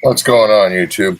What's going on, YouTube?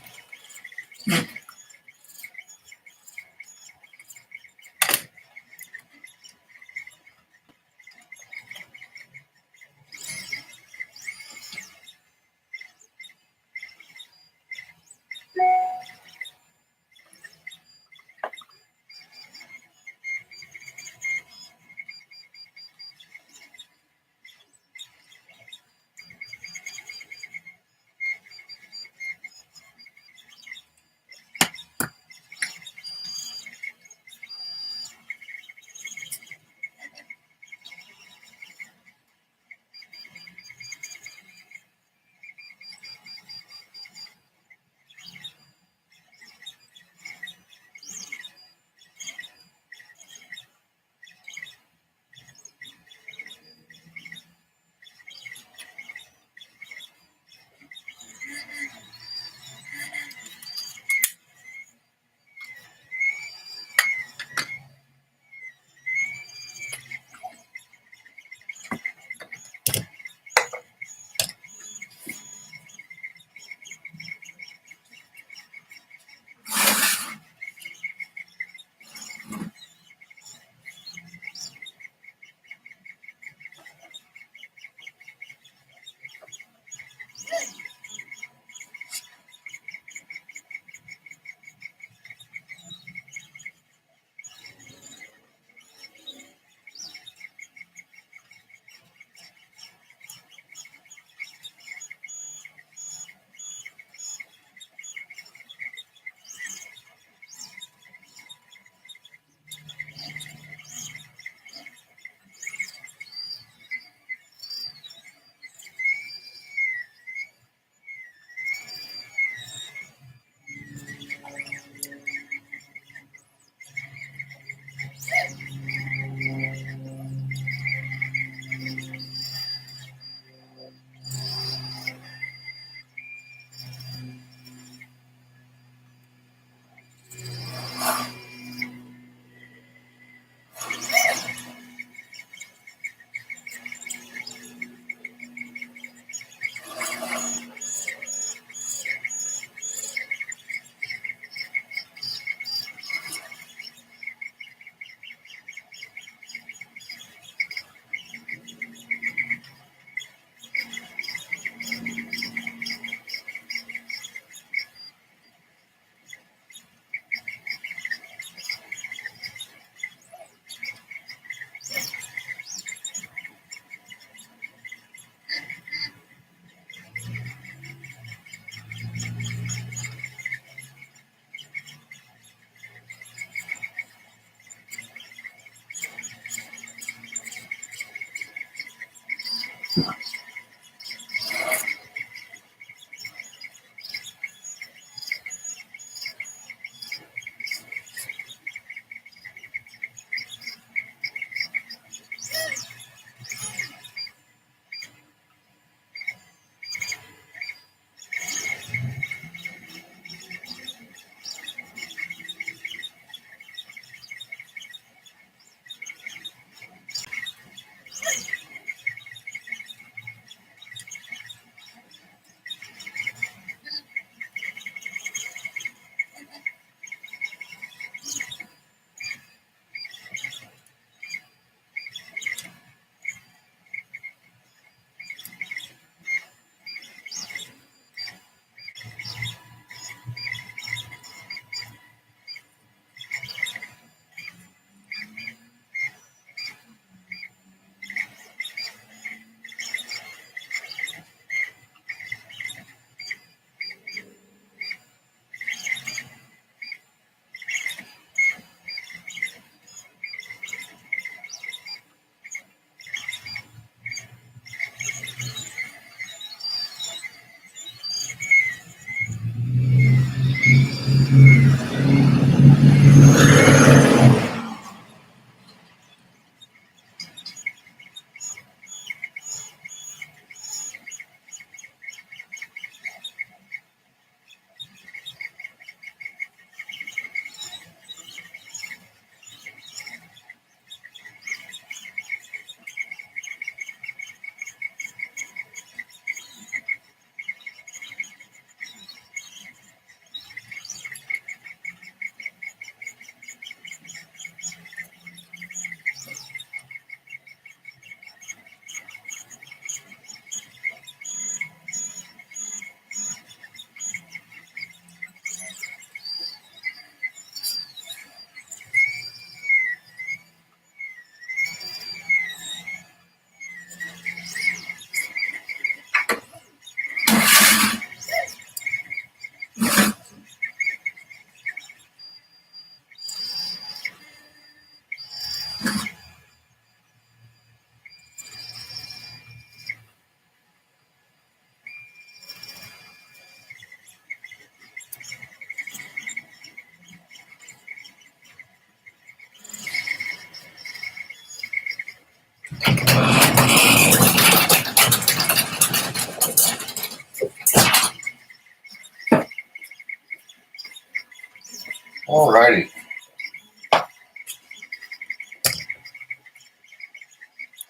Alrighty.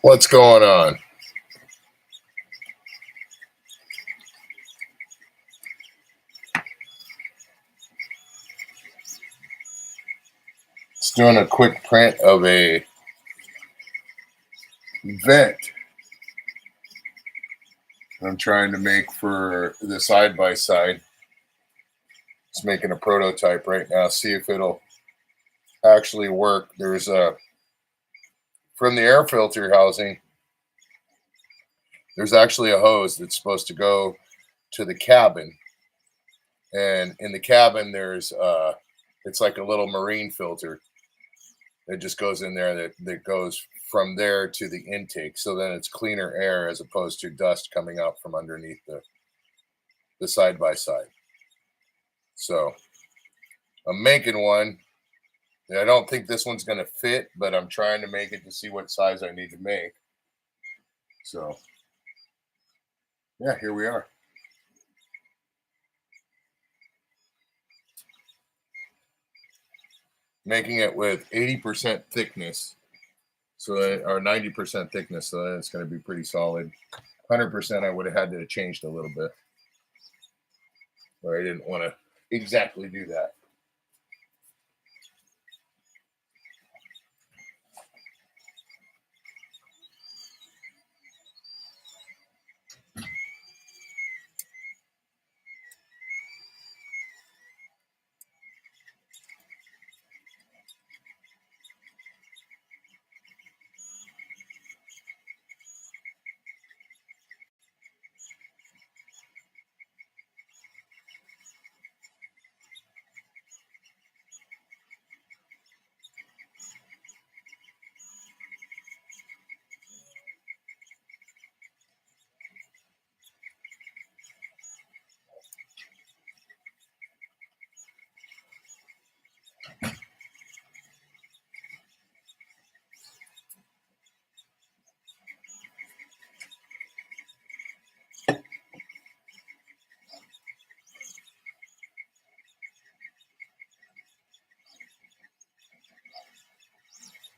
What's going on? Just doing a quick print of a vent I'm trying to make for the side-by-side. Just making a prototype right now, see if it'll actually work. There's a, from the air filter housing, there's actually a hose that's supposed to go to the cabin. And in the cabin, there's, it's like a little marine filter that just goes in there that goes from there to the intake. So then it's cleaner air as opposed to dust coming out from underneath the side-by-side. So I'm making one. I don't think this one's going to fit, but I'm trying to make it to see what size I need to make. So yeah, here we are. Making it with 80% thickness, so that, or 90% thickness, so that it's going to be pretty solid. 100% I would have had to have changed a little bit, but I didn't want to exactly do that.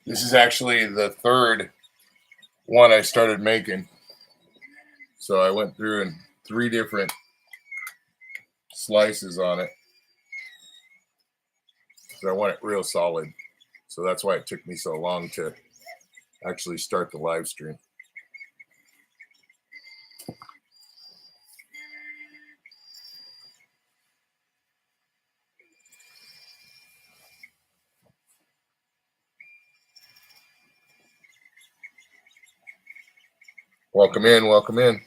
This is actually the third one I started making. So I went through in 3 different slices on it. So I want it real solid. So that's why it took me so long to actually start the live stream. Welcome in, welcome in.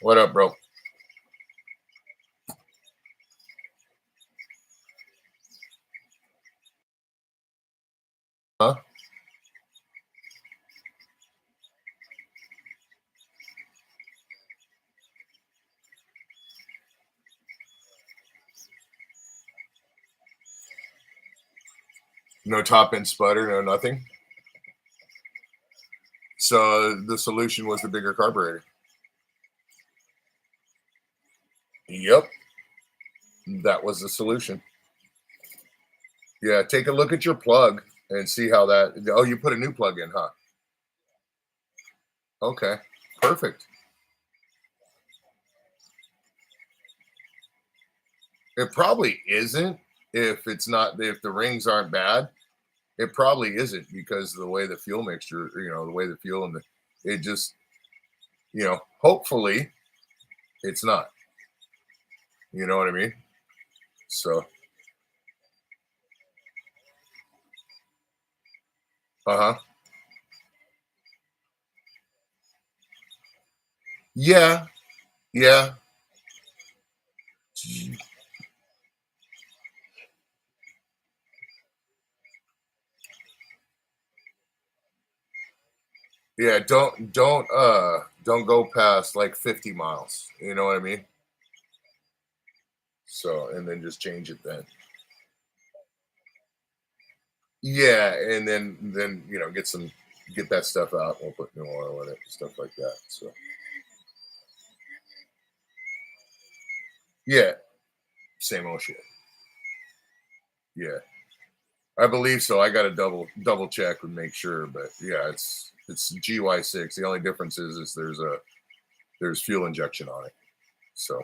What up, bro? Huh? No top end sputter, no nothing. So the solution was the bigger carburetor. Yep. That was the solution. Yeah, take a look at your plug and see how that. Oh, you put a new plug in, huh? Okay, perfect. It probably isn't if it's not, if the rings aren't bad. It probably isn't because of the way the fuel mixture, the way the fuel and it just, hopefully it's not. You know what I mean? So, uh-huh. Yeah, yeah. Yeah, don't go past like 50 miles. You know what I mean? So, and then just change it then. Yeah, and then get some get that stuff out. We'll put new oil in it and stuff like that. So yeah, same old shit. Yeah, I believe so. I got to double check and make sure, but yeah, it's GY6. The only difference is there's fuel injection on it. So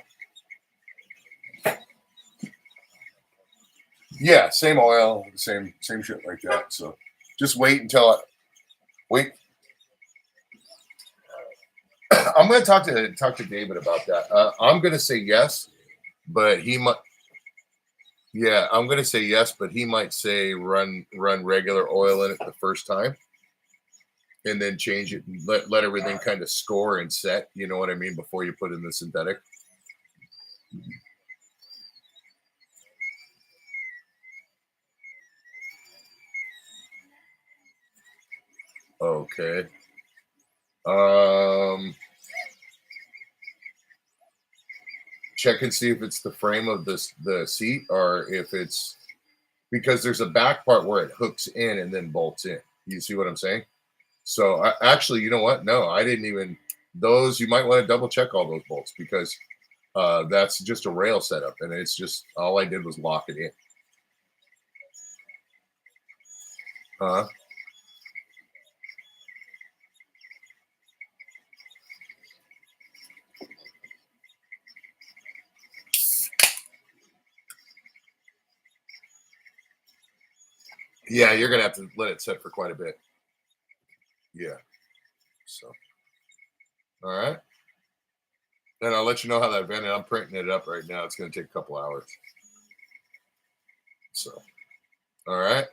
yeah, same oil, same shit like that. So just wait until wait. I'm going to talk to David about that. I'm going to say yes, but he might. Yeah, I'm going to say yes, but he might say run regular oil in it the first time, and then change it and let everything kind of score and set. You know what I mean? Before you put in the synthetic. Okay. Um, check and see if it's the frame of the seat or if it's because there's a back part where it hooks in and then bolts in. You see what I'm saying? So actually, you know what? No, I didn't even those. You might want to double check all those bolts because that's just a rail setup, and it's just all I did was lock it in. Huh? Yeah, you're gonna have to let it set for quite a bit. Yeah. So, all right. And I'll let you know how that vented. I'm printing it up right now. It's gonna take a couple hours. So, all right.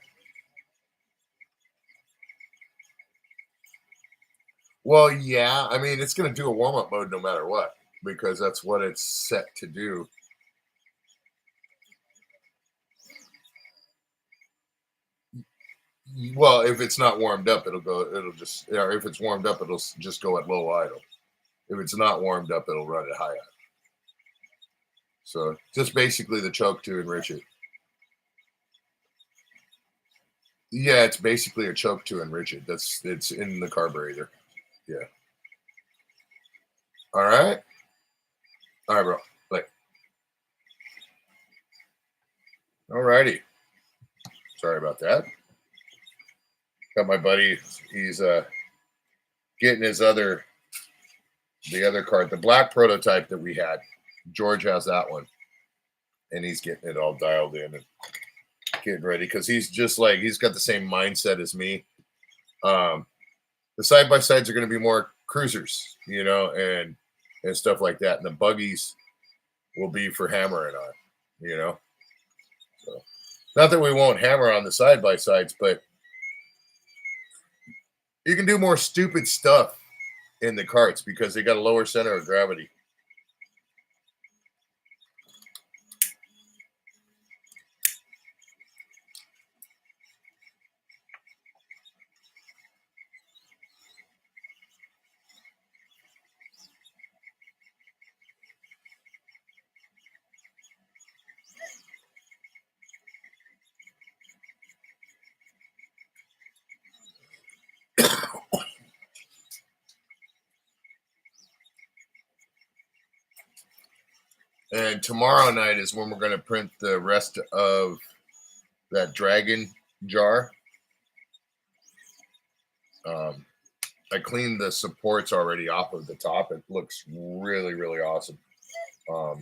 Well, yeah. I mean, it's gonna do a warm up mode no matter what because that's what it's set to do. Well, if it's not warmed up, it'll go. It'll just. Or if it's warmed up, it'll just go at low idle. If it's not warmed up, it'll run at high idle. So just basically the choke to enrich it. Yeah, it's basically a choke to enrich it. It's in the carburetor. Yeah. All right. All right, bro. Like, all righty. Sorry about that. Got my buddy. He's getting the other card, the black prototype that we had. George has that one, and he's getting it all dialed in and getting ready because he's just like he's got the same mindset as me. Um, the side by sides are going to be more cruisers, you know, and stuff like that, and the buggies will be for hammering on, you know. So, not that we won't hammer on the side by sides, but you can do more stupid stuff in the carts because they got a lower center of gravity. And tomorrow night is when we're going to print the rest of that dragon jar. I cleaned the supports already off of the top. It looks really, really awesome. But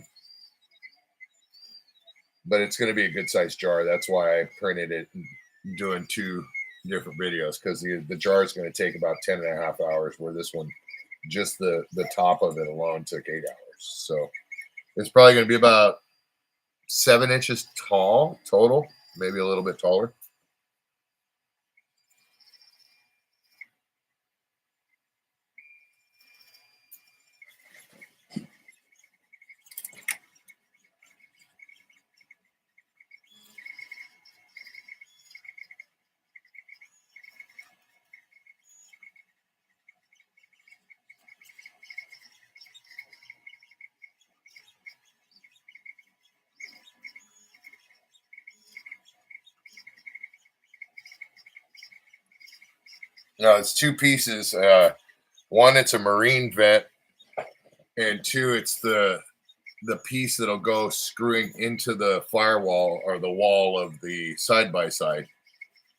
it's going to be a good sized jar. That's why I printed it doing two different videos because the jar is going to take about 10 and a half hours, where this one, just the top of it alone, took 8 hours. So it's probably going to be about 7 inches tall total, maybe a little bit taller. No, it's two pieces. One, it's a marine vent, and two, it's the piece that'll go screwing into the firewall or the wall of the side by side,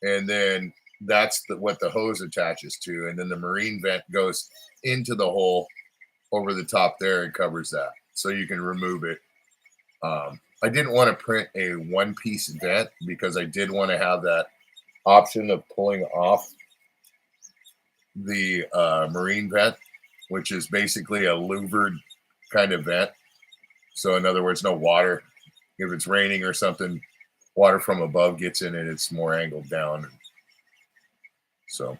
and then that's what the hose attaches to, and then the marine vent goes into the hole over the top there and covers that, so you can remove it. I didn't want to print a one-piece vent because I did want to have that option of pulling off the marine vent, which is basically a louvered kind of vent. So in other words, no water. If it's raining or something, water from above gets in it. It's more angled down. So.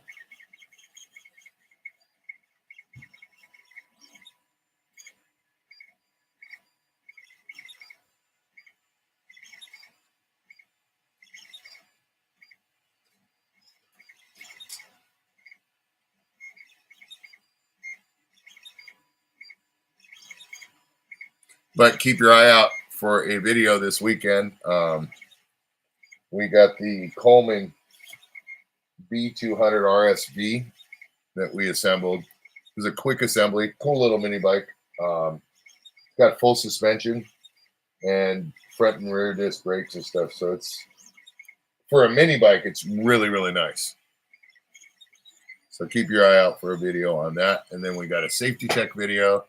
But keep your eye out for a video this weekend. We got the Coleman B200 RSV that we assembled. It was a quick assembly, cool little mini bike. Got full suspension and front and rear disc brakes and stuff. So it's, for a mini bike, it's really, really nice. So keep your eye out for a video on that. And then we got a safety check video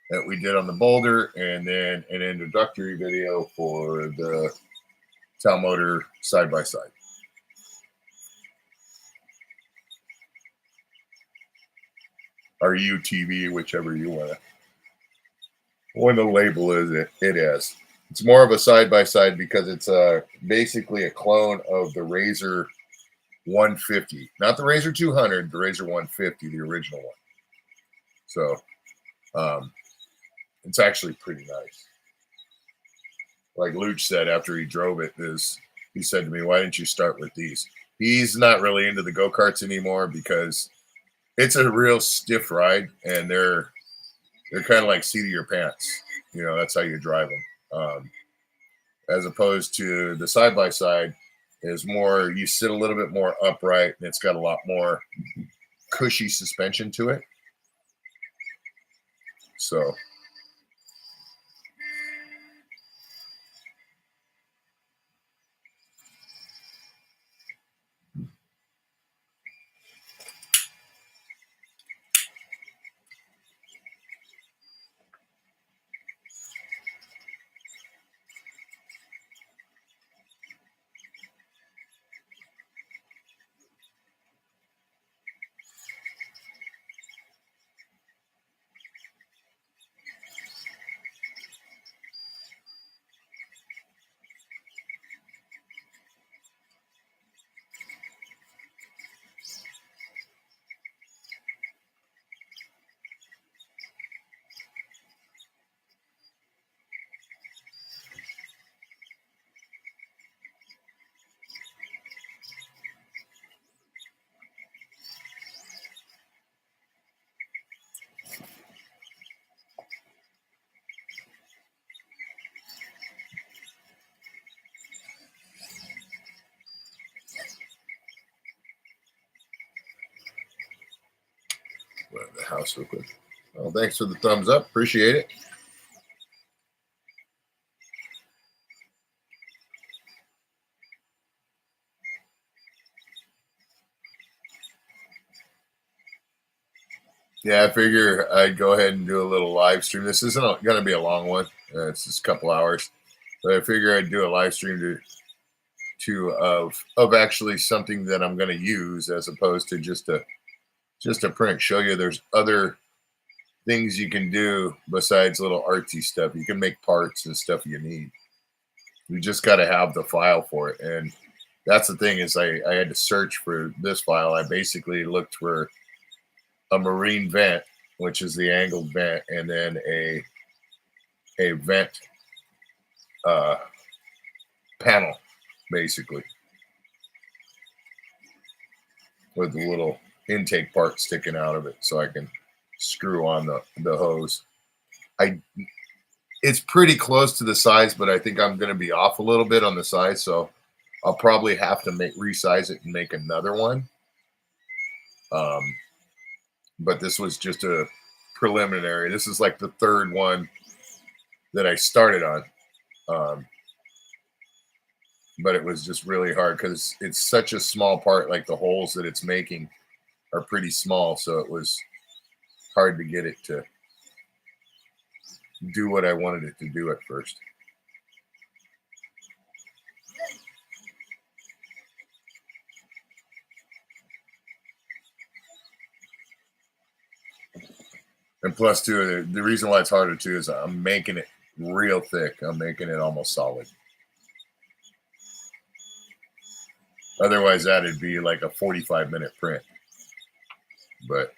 that we did on the Boulder, and then an introductory video for the Tal Motor side-by-side. Or UTV, whichever you want to label it as. It's more of a side-by-side because it's basically a clone of the Razor 150. Not the Razor 200, the Razor 150, the original one. So it's actually pretty nice. Like Luch said after he drove it, he said to me, why didn't you start with these? He's not really into the go-karts anymore because it's a real stiff ride, and they're kind of like seat of your pants. You know, that's how you drive them. As opposed to the side-by-side is more, you sit a little bit more upright, and it's got a lot more cushy suspension to it. So the house real quick. Well, thanks for the thumbs up. Appreciate it. Yeah, I figure I'd go ahead and do a little live stream. This isn't going to be a long one. It's just a couple hours. But I figure I'd do a live stream of actually something that I'm going to use, as opposed to just a print. Show you there's other things you can do besides little artsy stuff. You can make parts and stuff you need. You just got to have the file for it. And that's the thing, is I had to search for this file. I basically looked for a marine vent, which is the angled vent, and then a vent panel, basically, with a little intake part sticking out of it, so I can screw on the hose. It's pretty close to the size, but I think I'm going to be off a little bit on the size, so I'll probably have to resize it and make another one. But this was just a preliminary. This is like the third one that I started on. But it was just really hard because it's such a small part. Like the holes that it's making are pretty small. So it was hard to get it to do what I wanted it to do at first. And plus, too, the reason why it's harder too is I'm making it real thick. I'm making it almost solid. Otherwise, that'd be like a 45-minute print. But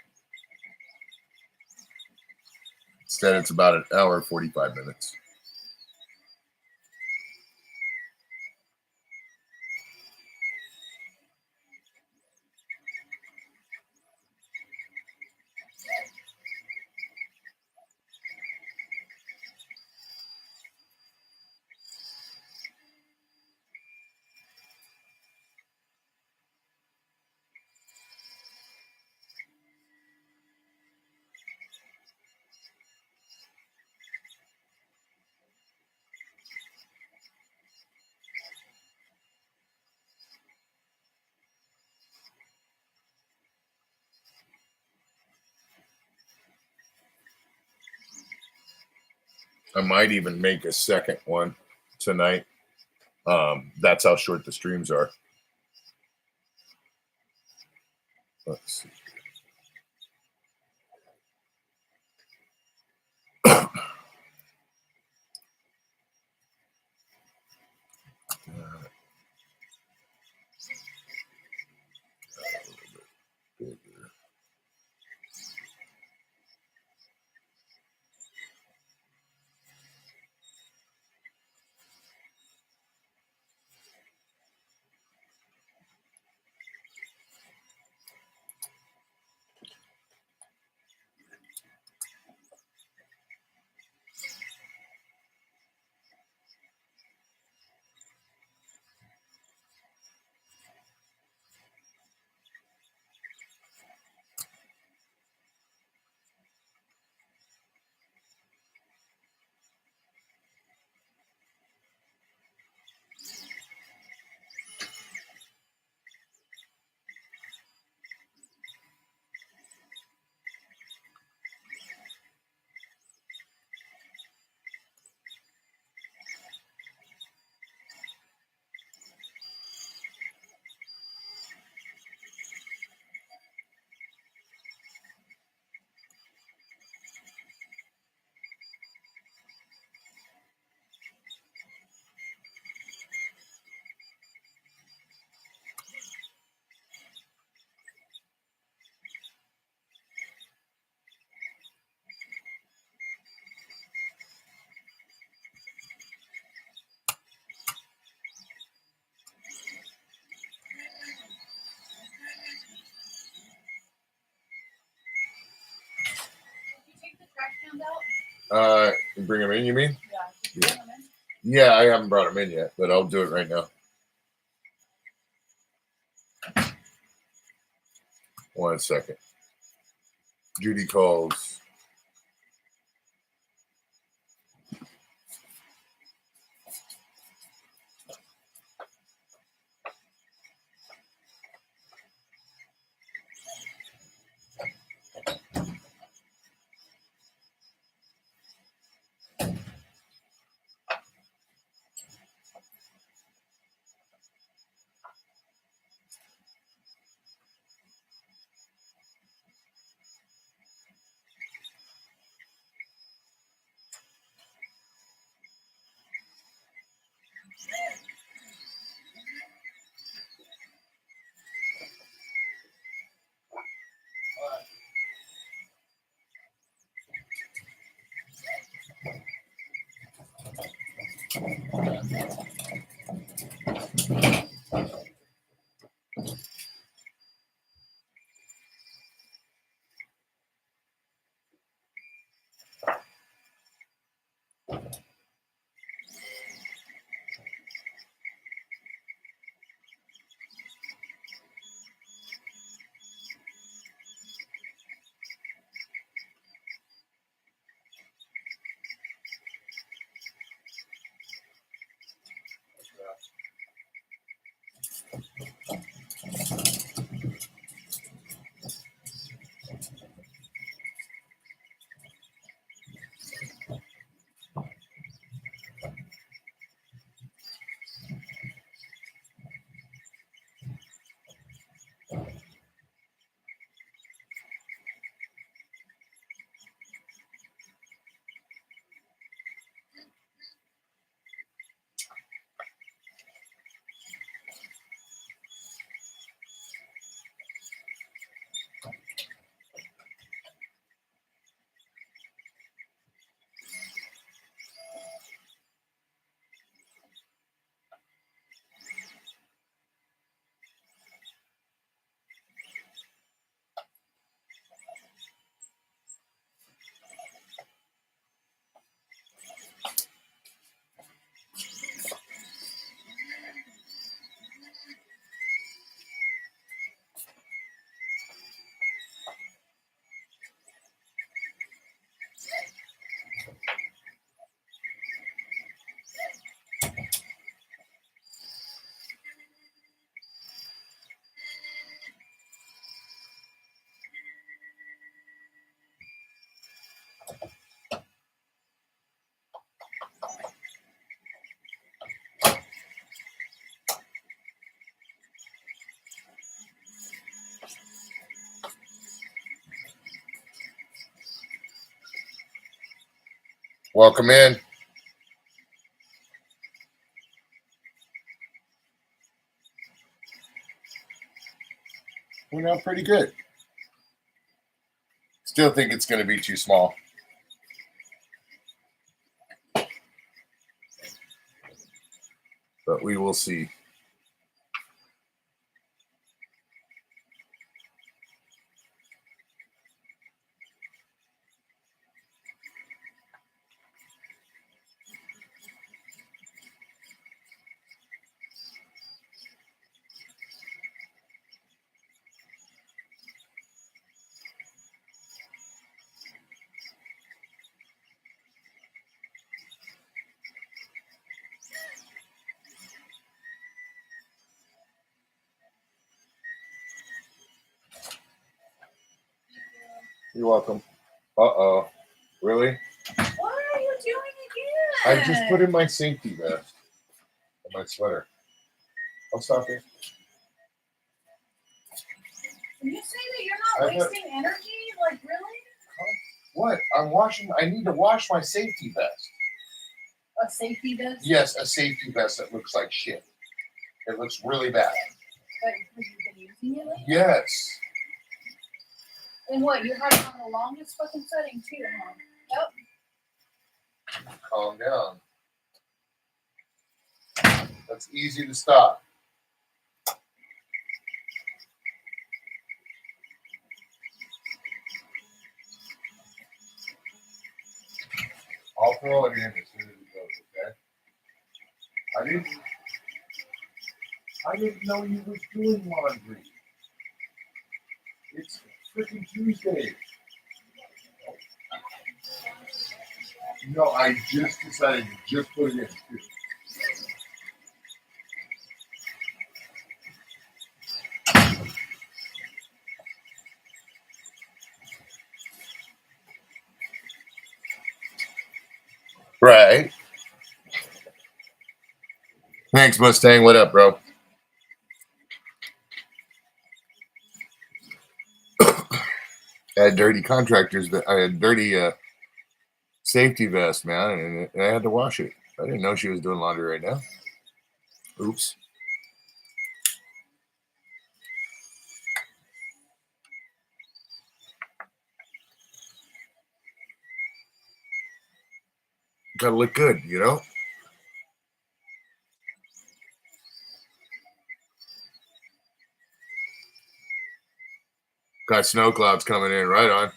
instead, it's about an hour, 45 minutes. I might even make a second one tonight. That's how short the streams are. Let's see. Bring them in, you mean? Yeah. Yeah, I haven't brought them in yet, but I'll do it right now. 1 second. Judy calls. Welcome in. We're now pretty good. Still think it's going to be too small. But we will see. You're welcome. Uh-oh. Really? What are you doing again? I just put in my safety vest and my sweater. I'll stop here. Can you say that you're not wasting energy? Like, really? What? I need to wash my safety vest. A safety vest? Yes, a safety vest that looks like shit. It looks really bad. But because you've been using it lately? Yes. And what, you have it on the longest fucking setting too, huh? Yep. Calm down. That's easy to stop. I'll throw it in as soon as it goes, okay? I didn't know you was doing laundry. It's freaking Tuesday. No, I just decided to just put it in. Right. Thanks, Mustang. What up, bro? I had dirty contractors that I had dirty safety vest, man, and I had to wash it. I didn't know she was doing laundry right now. Oops. Gotta look good, you know? Got snow clouds coming in, right on.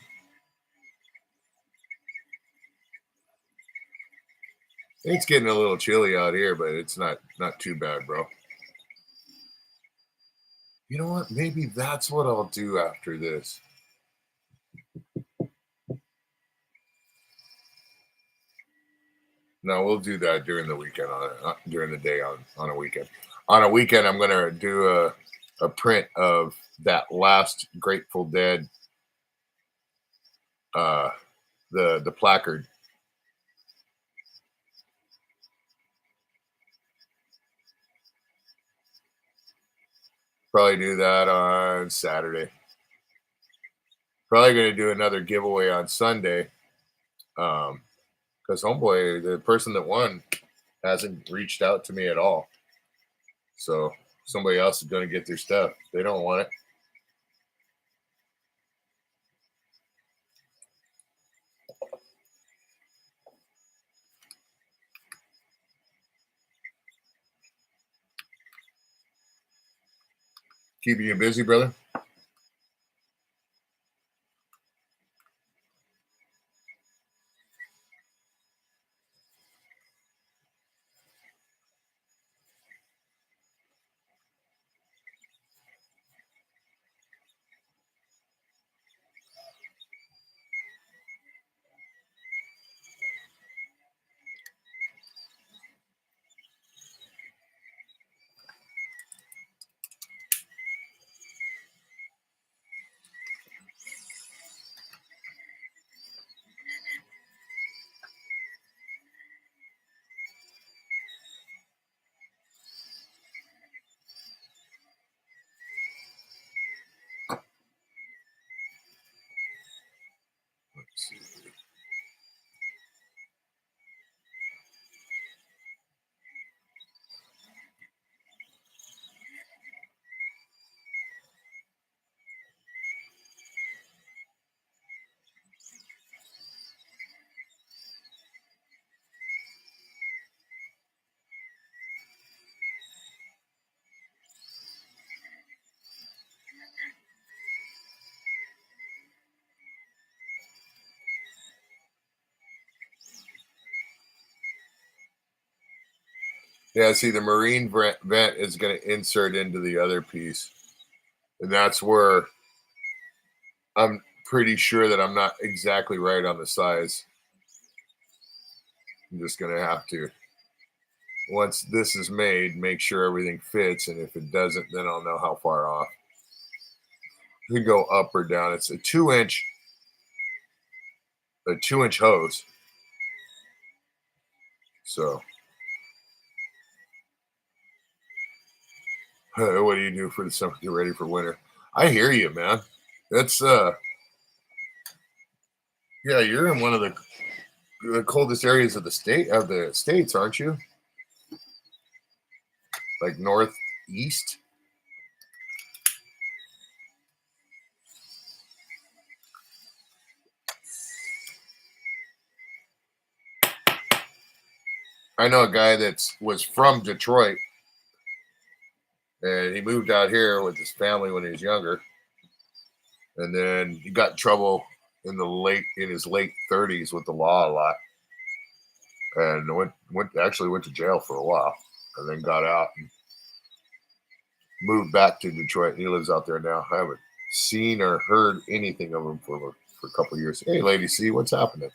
It's getting a little chilly out here, but it's not too bad, bro. You know what? Maybe that's what I'll do after this. No, we'll do that during the weekend, during the day on a weekend. on a weekend, I'm going to do a print of that last Grateful Dead, the placard. Probably do that on Saturday. Probably going to do another giveaway on Sunday. Because homeboy, the person that won, hasn't reached out to me at all. So somebody else is going to get their stuff. They don't want it. Keeping you busy, brother? Let's see. Yeah, see, the marine vent is going to insert into the other piece. And that's where I'm pretty sure that I'm not exactly right on the size. I'm just going to have to, once this is made, make sure everything fits. And if it doesn't, then I'll know how far off. You can go up or down. It's a 2-inch hose. So what do you do for the summer? Get ready for winter. I hear you, man. That's yeah, you're in one of the coldest areas of the states, aren't you? Like northeast. I know a guy was from Detroit, and he moved out here with his family when he was younger, and then he got in trouble in his late 30s with the law a lot, and went to jail for a while, and then got out and moved back to Detroit. And he lives out there now. I haven't seen or heard anything of him for a couple of years. Hey, Lady C, what's happening?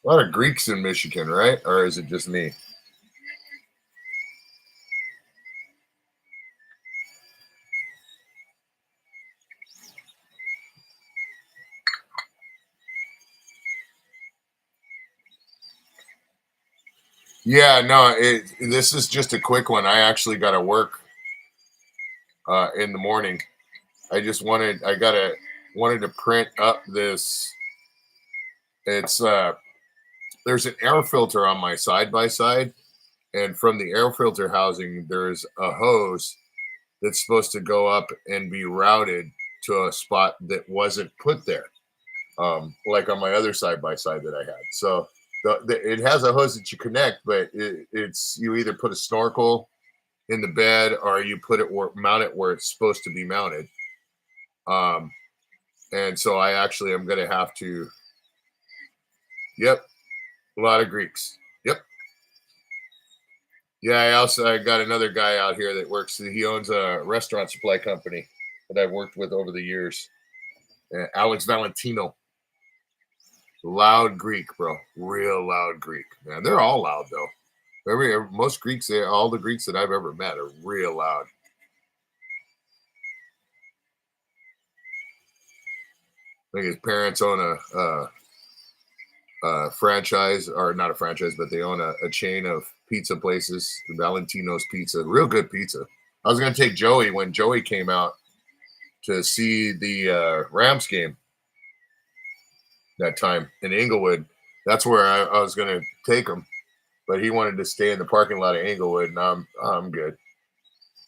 A lot of Greeks in Michigan, right? Or is it just me? Yeah, no, this is just a quick one. I actually got to work in the morning. Wanted to print up this. It's there's an air filter on my side by side, and from the air filter housing, there's a hose that's supposed to go up and be routed to a spot that wasn't put there, like on my other side by side that I had. So it has a hose that you connect, but it's you either put a snorkel in the bed, or you put it mount it where it's supposed to be mounted. And so I actually am going to have to. Yep, a lot of Greeks. Yep. Yeah, I got another guy out here that works. He owns a restaurant supply company that I've worked with over the years. Alex Valentino. Loud Greek, bro. Real loud Greek. Man, they're all loud though. Most Greeks, all the Greeks that I've ever met are real loud. I think his parents own a franchise, or not a franchise, but they own a chain of pizza places, Valentino's Pizza. Real good pizza. I was going to take Joey when Joey came out to see the Rams game that time in Inglewood. That's where I was going to take him, but he wanted to stay in the parking lot of Inglewood, and I'm good.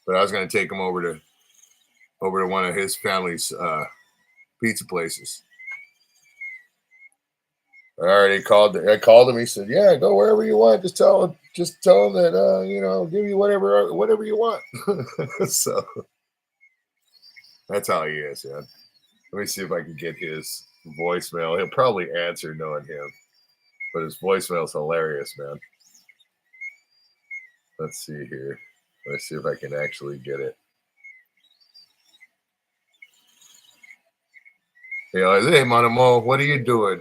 But I was going to take him over to one of his family's pizza places. I called him. He said, "Yeah, go wherever you want. Just tell him that give you whatever you want." So that's how he is, man. Let me see if I can get his voicemail. He'll probably answer knowing him, but his voicemail's hilarious, man. Let's see here. Let's see if I can actually get it. Hey, Monamo, what are you doing?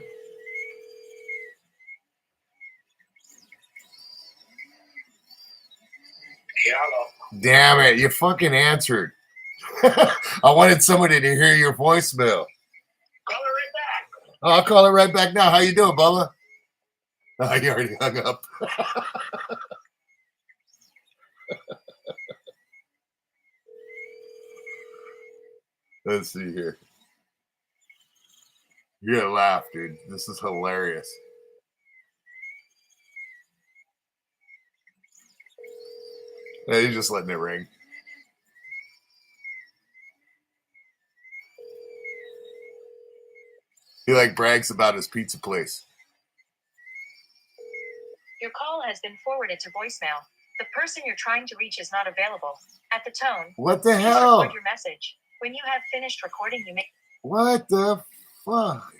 Damn it, you fucking answered. I wanted somebody to hear your voicemail. Call her right back. Oh, I'll call it right back now. How you doing, Bubba? Oh, you already hung up. Let's see here. You're gonna laugh, dude. This is hilarious. Yeah, you're just letting it ring. He brags about his pizza place. Your call has been forwarded to voicemail. The person you're trying to reach is not available. At the tone, what the please hell? record your message. When you have finished recording, you may. What the fuck?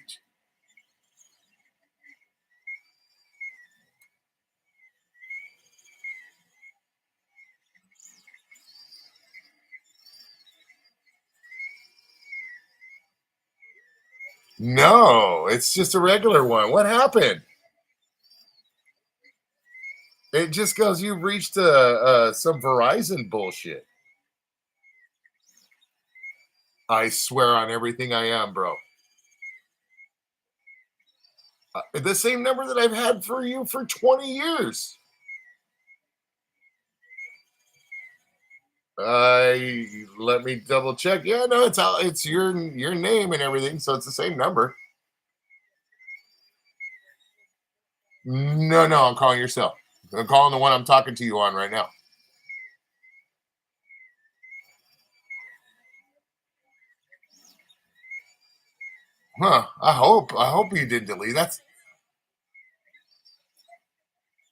No, it's just a regular one. What happened? It just goes, you reached some Verizon bullshit. I swear on everything I am, bro. The same number that I've had for you for 20 years. Let me double check. Yeah, no, it's your name and everything, so it's the same number. No, I'm calling yourself. I'm calling the one I'm talking to you on right now. Huh. I hope you didn't delete. That's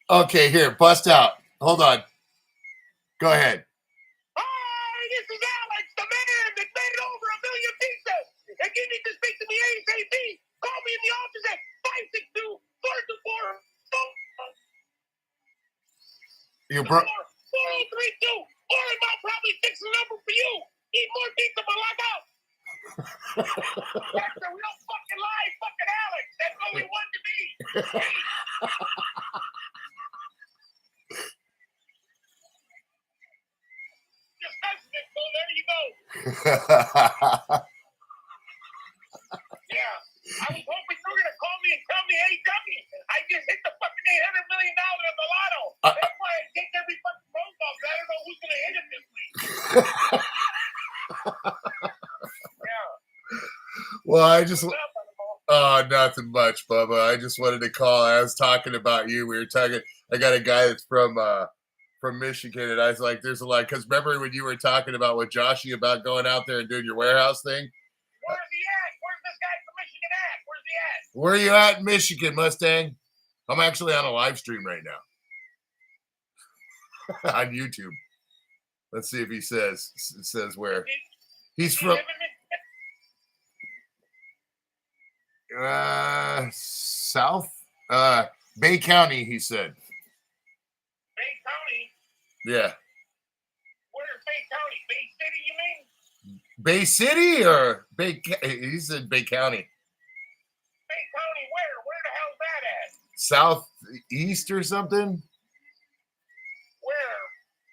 okay. Here, bust out. Hold on. Go ahead. Hi, this is Alex, the man that made over 1 million pizzas. If you need to speak to me ASAP, call me in the office at 562-424. You bro- 4032. Or I'll probably fix the number for you. Need more pizza, but lock out. That's the real fucking live fucking Alex. That's what we want to be. Just husband, so there you go. Yeah. I was hoping you were going to call me and tell me, hey, dummy, I just hit the fucking $800 million in the lotto. That's why I take every fucking phone call, because I don't know who's going to hit it this week. Yeah. Well, nothing much, Bubba. I just wanted to call. I was talking about you. We were talking. I got a guy that's from Michigan, and I was like, "There's a lot." Because remember when you were talking about with Joshy about going out there and doing your warehouse thing? Where's he at? Where's this guy from Michigan at? Where's he at? Where are you at in Michigan, Mustang? I'm actually on a live stream right now on YouTube. Let's see if he says where he's Does he from. live in South Bay County, he said. Bay County? Yeah. Where's Bay County? Bay City, you mean? Bay City or Bay? He said Bay County. Bay County, where? Where the hell's that at? Southeast or something. Where?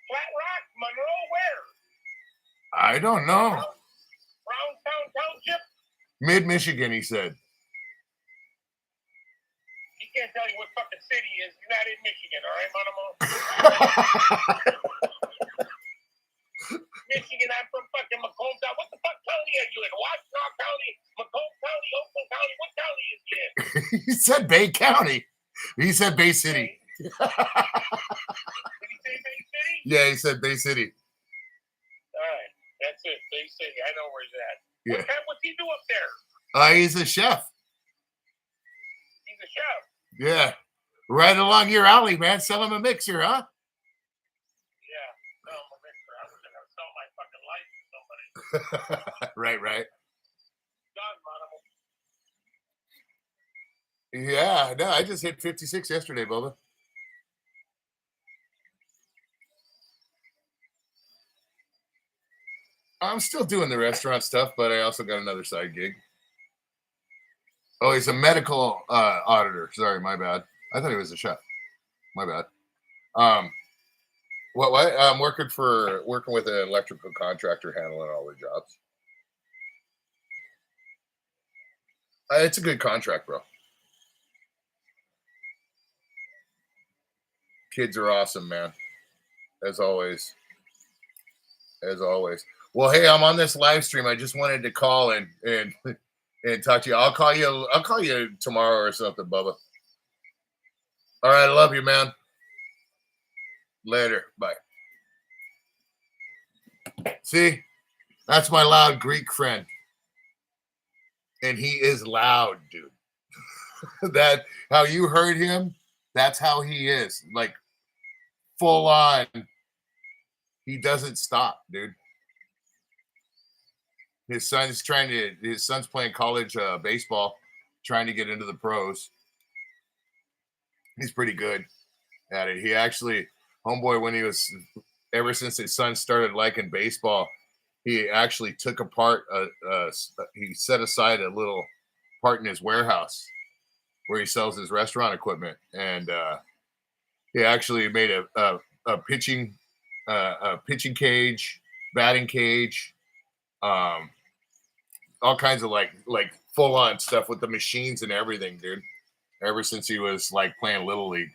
Flat Rock, Monroe, where? I don't know. Brownstown Township? Mid Michigan, he said. He can't tell you what fucking city is. You're not in Michigan, all right, Monomo? Michigan, I'm from fucking Macomb County. What the fuck county are you in? Washtenaw County, Macomb County, Oakland County? What county is he in? He said Bay County. He said Bay City. Did he say Bay City? Yeah, he said Bay City. All right, that's it. Bay City. I know where he's at. Yeah. What's he do up there? He's a chef. He's a chef. Yeah. Right along your alley, man. Sell him a mixer, huh? Yeah. No, I'm a mixer. I was going to sell my fucking life to somebody. Right. Done, Monomo. Yeah, no, I just hit 56 yesterday, Bubba. I'm still doing the restaurant stuff, but I also got another side gig. Oh, he's a medical auditor. Sorry, my bad. I thought he was a chef. My bad. What? I'm working with an electrical contractor handling all the jobs. It's a good contract, bro. Kids are awesome, man. As always. Well, hey, I'm on this live stream. I just wanted to call and talk to you. I'll call you tomorrow or something, Bubba. All right, I love you, man. Later. Bye. See? That's my loud Greek friend. And he is loud, dude. That how you heard him, that's how he is. Like full on. He doesn't stop, dude. His son's playing college baseball, trying to get into the pros. He's pretty good at it. He actually, homeboy, ever since his son started liking baseball, he actually took apart, he set aside a little part in his warehouse where he sells his restaurant equipment. And he actually made a pitching cage, batting cage, all kinds of like full on stuff with the machines and everything, dude. Ever since he was like playing Little League.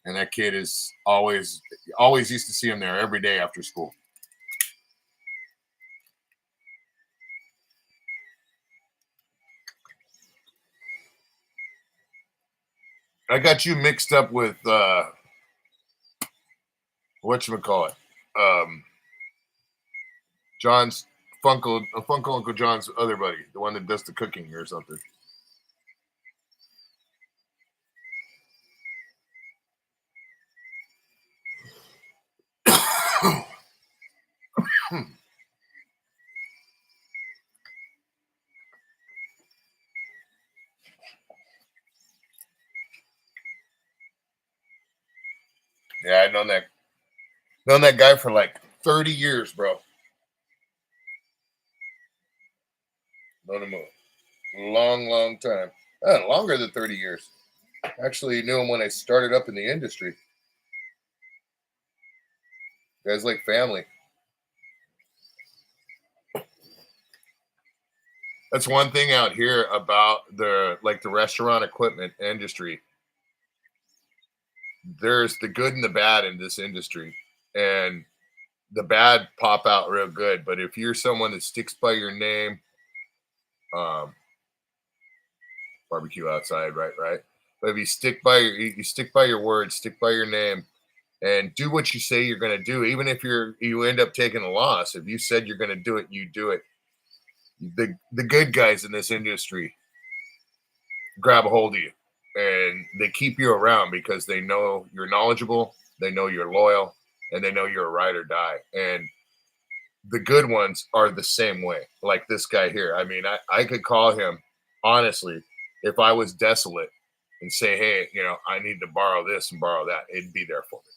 And that kid is always used to see him there every day after school. I got you mixed up with whatchamacallit? John's Funkle Uncle John's other buddy, the one that does the cooking or something. Yeah, I've known that guy for like 30 years, bro. Known him a long time. Longer than 30 years. Actually knew him when I started up in the industry. Guys like family. That's one thing out here about the restaurant equipment industry. There's the good and the bad in this industry, and the bad pop out real good. But if you're someone that sticks by your name, barbecue outside, right? But if you stick by your word, stick by your name, and do what you say you're going to do, even if you end up taking a loss. If you said you're going to do it, you do it. The good guys in this industry grab a hold of you, and they keep you around because they know you're knowledgeable, they know you're loyal, and they know you're a ride or die. And the good ones are the same way. Like this guy here. I mean, I could call him honestly if I was desolate and say, hey, you know, I need to borrow this and borrow that. It'd be there for me.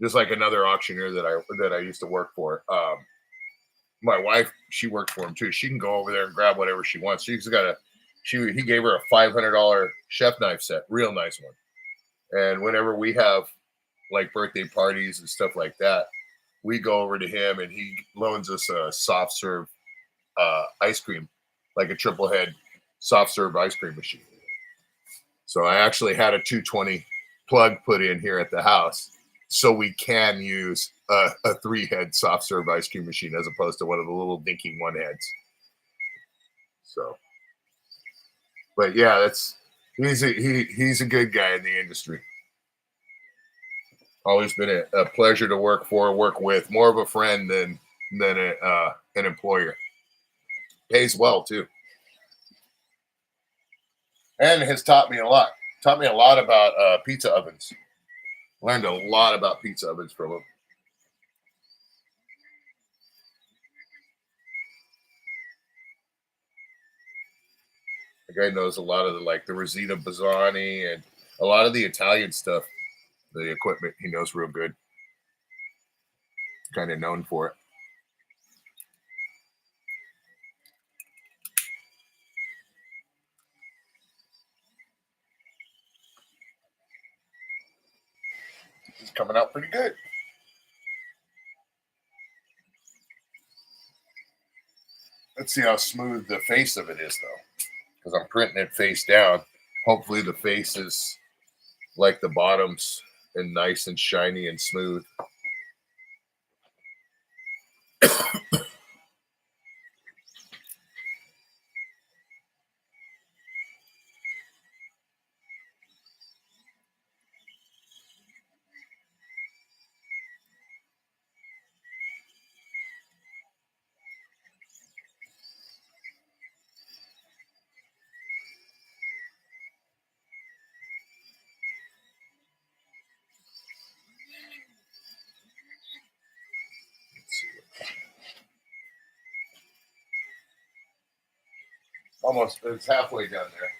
Just like another auctioneer that I used to work for. My wife, she worked for him too. She can go over there and grab whatever she wants. He gave her a $500 chef knife set, real nice one. And whenever we have like birthday parties and stuff like that, we go over to him and he loans us a soft serve ice cream, like a triple head soft serve ice cream machine. So I actually had a 220 plug put in here at the house so we can use a 3-head soft serve ice cream machine as opposed to one of the little dinky 1-heads. So, but yeah, he's a good guy in the industry. Always been a pleasure to work with. More of a friend than an employer. Pays well too, and has taught me a lot. Taught me a lot about pizza ovens. Learned a lot about pizza ovens from him. The guy knows a lot of the Rosita Bazzani and a lot of the Italian stuff. The equipment he knows real good. Kind of known for it. He's coming out pretty good. Let's see how smooth the face of it is, though, because I'm printing it face down. Hopefully the face is like the bottoms and nice and shiny and smooth. Almost, it's halfway down there.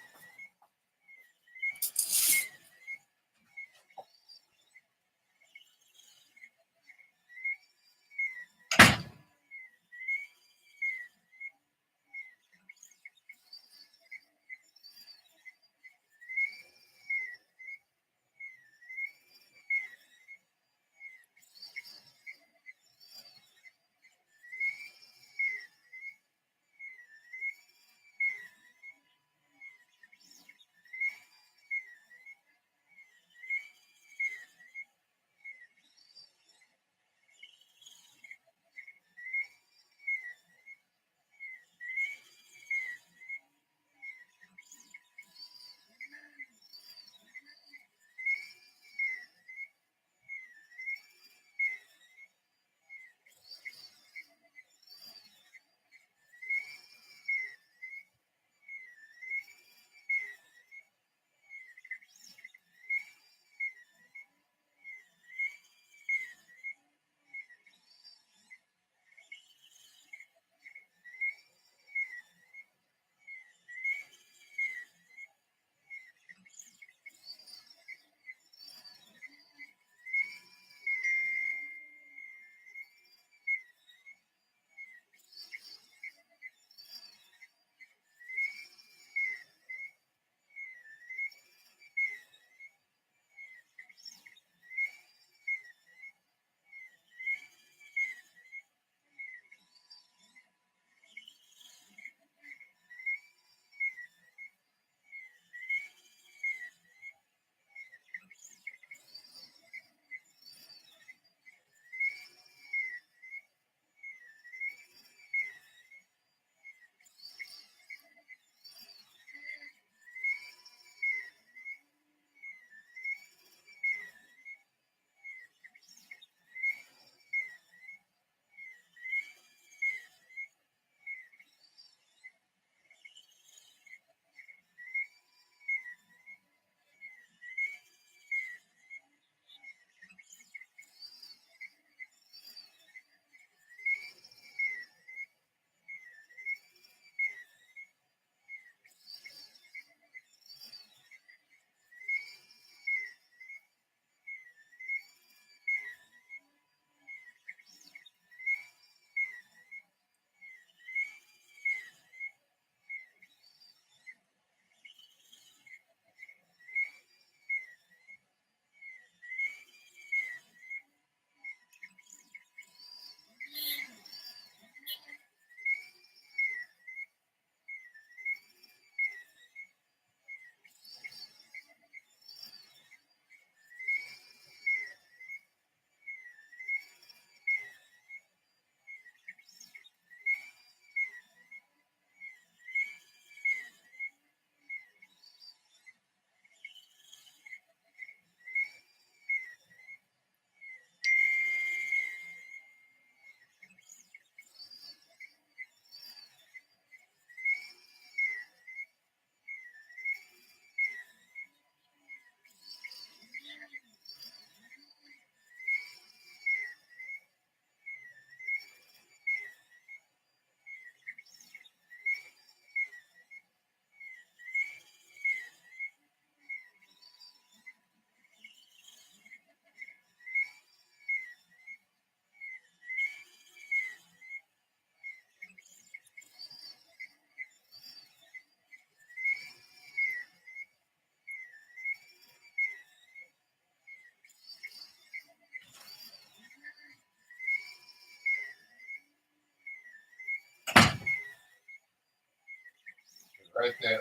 Right there.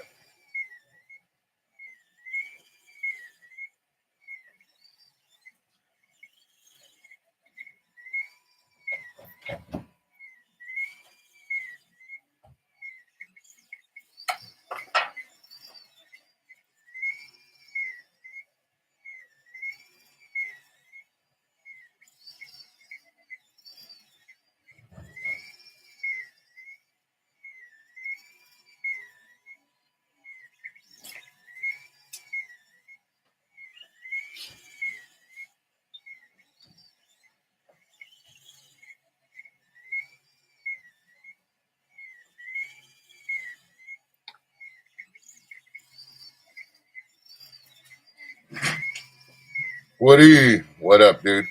Woody, what up, dude?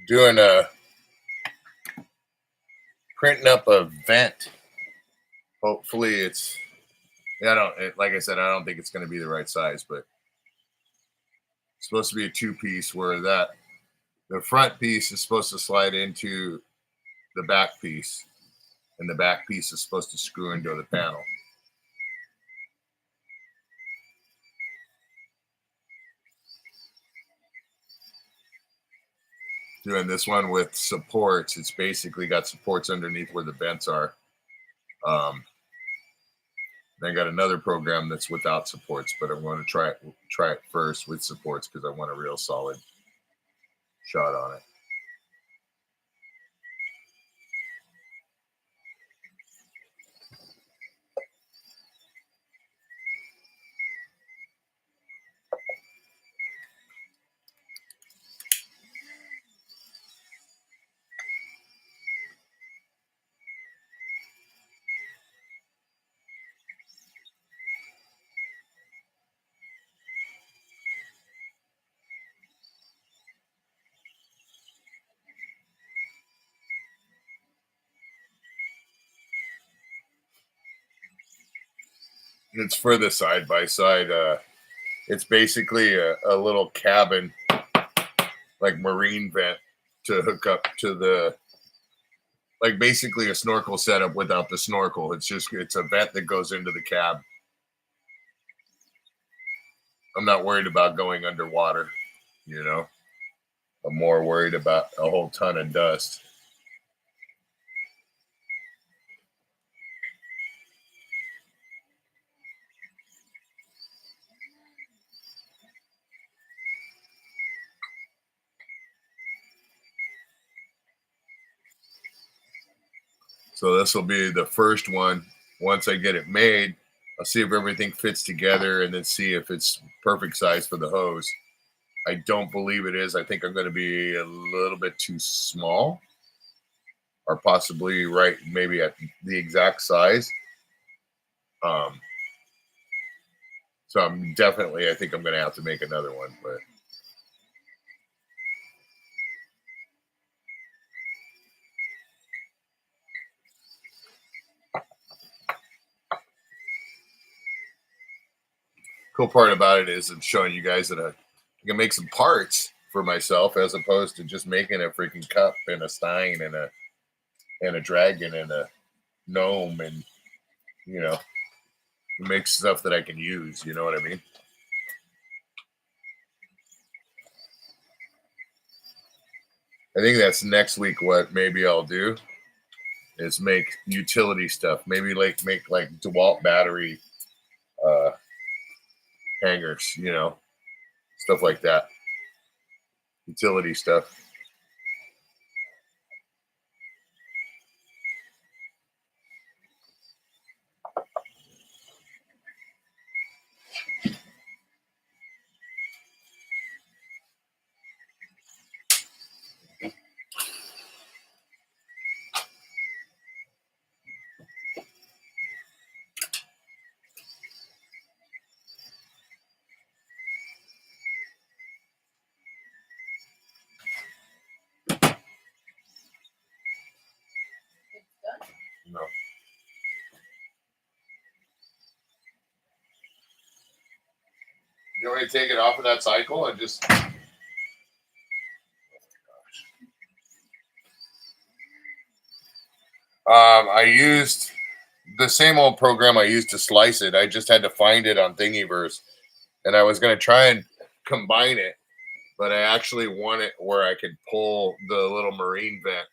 Doing a printing up a vent. Hopefully, it's. Like I said, I don't think it's going to be the right size, but it's supposed to be a 2-piece where the front piece is supposed to slide into the back piece, and the back piece is supposed to screw into the panel. Doing this one with supports. It's basically got supports underneath where the vents are. I got another program that's without supports, but I'm going to try it first with supports because I want a real solid shot on it. It's for the side-by-side. It's basically a little cabin, like marine vent, to hook up to the, like basically a snorkel setup without the snorkel. It's a vent that goes into the cab. I'm not worried about going underwater, you know. I'm more worried about a whole ton of dust. So this will be the first one. Once I get it made, I'll see if everything fits together and then see if it's perfect size for the hose. I don't believe it is. I think I'm going to be a little bit too small, or possibly right, maybe at the exact size. So I think I'm going to have to make another one, but. Cool part about it is I'm showing you guys that I can make some parts for myself as opposed to just making a freaking cup and a stein and a dragon and a gnome and, you know, make stuff that I can use. You know what I mean? I think that's next week. What maybe I'll do is make utility stuff. Maybe make like DeWalt battery hangers, you know, stuff like that. Utility stuff. No. You want me to take it off of that cycle and just. I used the same old program I used to slice it. I just had to find it on Thingiverse, and I was going to try and combine it, but I actually want it where I could pull the little marine vent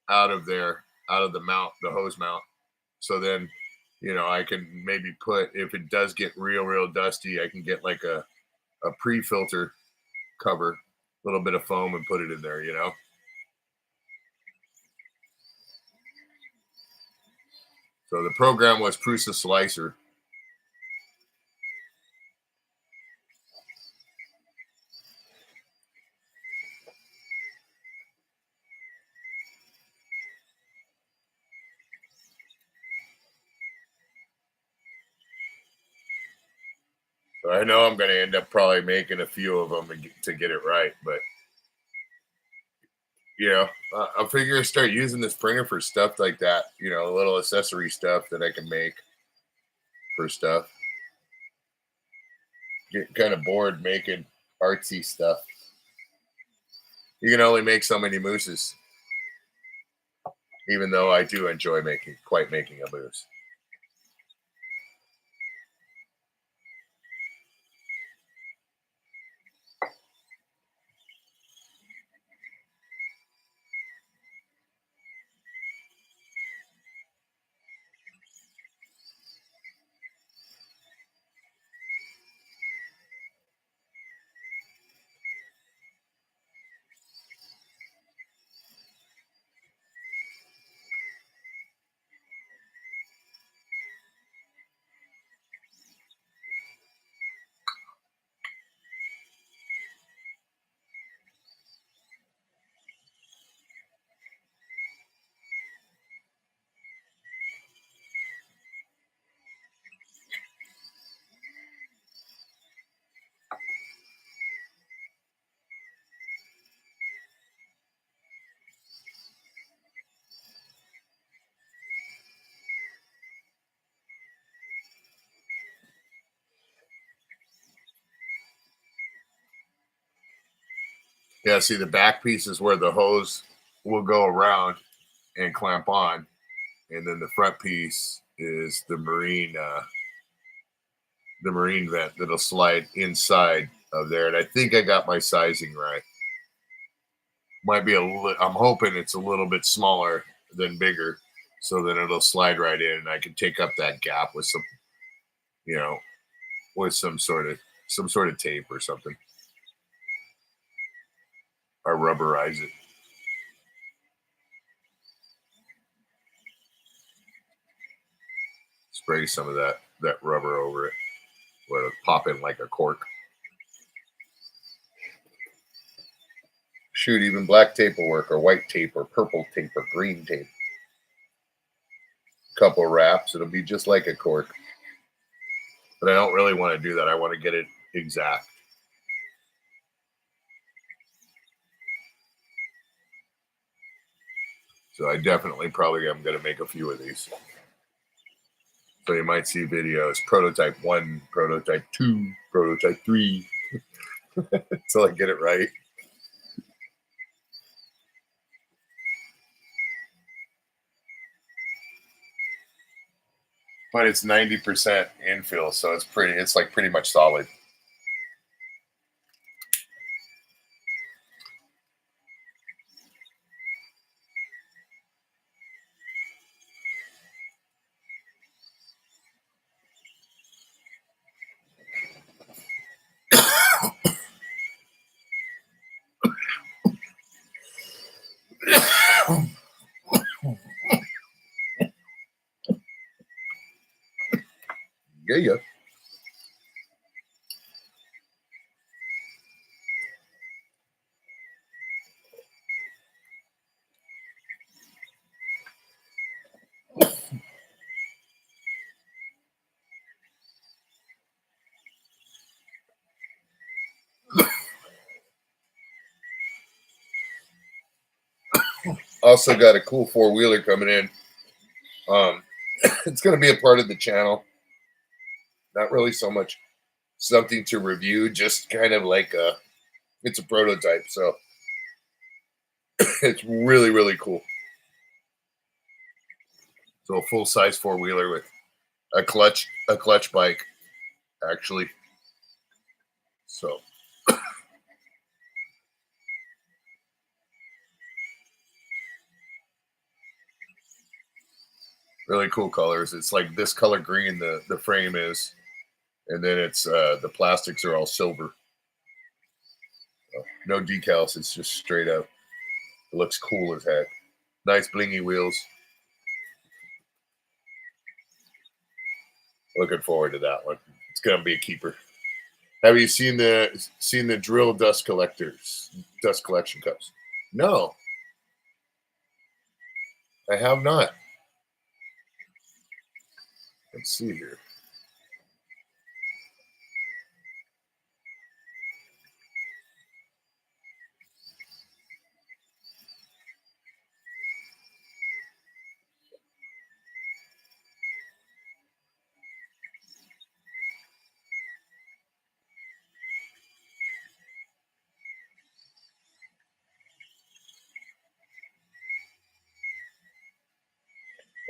out of there, out of the mount, the hose mount. So then, you know, I can maybe put, if it does get real dusty, I can get like a pre-filter cover, a little bit of foam, and put it in there, you know. So the program was Prusa Slicer. So I know I'm going to end up probably making a few of them to get it right, but you know, I'm figuring to start using this printer for stuff like that. You know, little accessory stuff that I can make for stuff. Get kind of bored making artsy stuff. You can only make so many mooses, even though I do enjoy making a moose. Yeah, see, the back piece is where the hose will go around and clamp on, and then the front piece is the marine vent that'll slide inside of there. And I think I got my sizing right. Might be I'm hoping it's a little bit smaller than bigger, so then it'll slide right in, and I can take up that gap with some, you know, with some sort of tape or something, or rubberize it. Spray some of that rubber over it, where it'll pop in like a cork. Shoot, even black tape will work, or white tape, or purple tape, or green tape. Couple wraps, it'll be just like a cork. But I don't really want to do that. I want to get it exact. So I definitely probably am going to make a few of these. So you might see videos, prototype 1, prototype 2, prototype 3, until I get it right. But it's 90% infill, so it's like pretty much solid. Yeah. Also got a cool 4-wheeler coming in. It's going to be a part of the channel. Not really so much something to review, just kind of like it's a prototype, so it's really cool. So a full size 4-wheeler with a clutch bike, actually. So really cool colors. It's like this color green, the frame is, and then it's the plastics are all silver. So no decals, it's just straight up. It looks cool as heck. Nice blingy wheels. Looking forward to that one. It's gonna be a keeper. Have you seen the drill dust collection cups? No, I have not. Let's see here.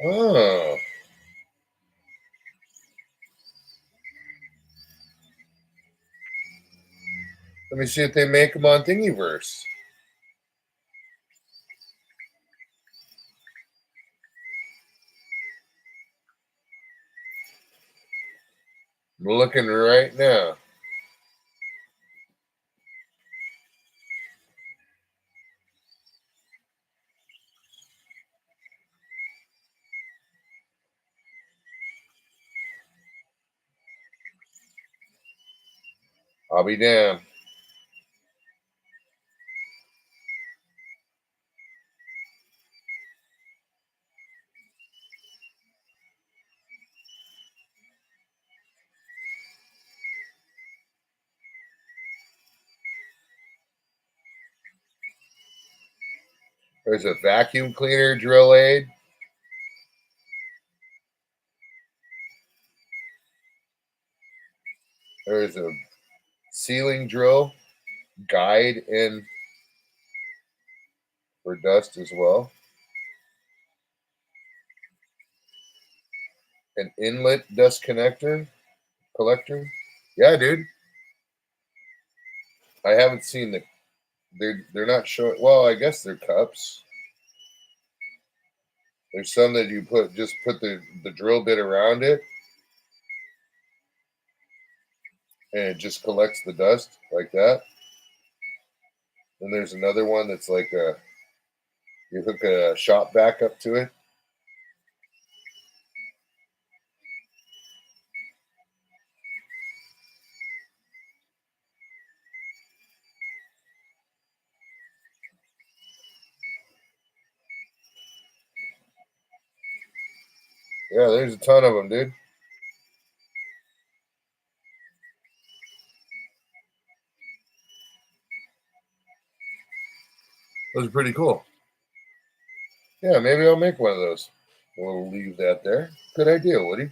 Oh, let me see if they make them on Thingiverse. I'm looking right now. I'll be damned. There's a vacuum cleaner drill aid. There's a ceiling drill guide in for dust as well. An inlet dust collector. Yeah, dude. I haven't seen the. They're not showing. Well, I guess they're cups. There's some that you put the drill bit around it, and it just collects the dust like that. Then there's another one that's like you hook a shop back up to it. Yeah, there's a ton of them, dude. Those are pretty cool. Yeah, maybe I'll make one of those. We'll leave that there. Good idea, Woody.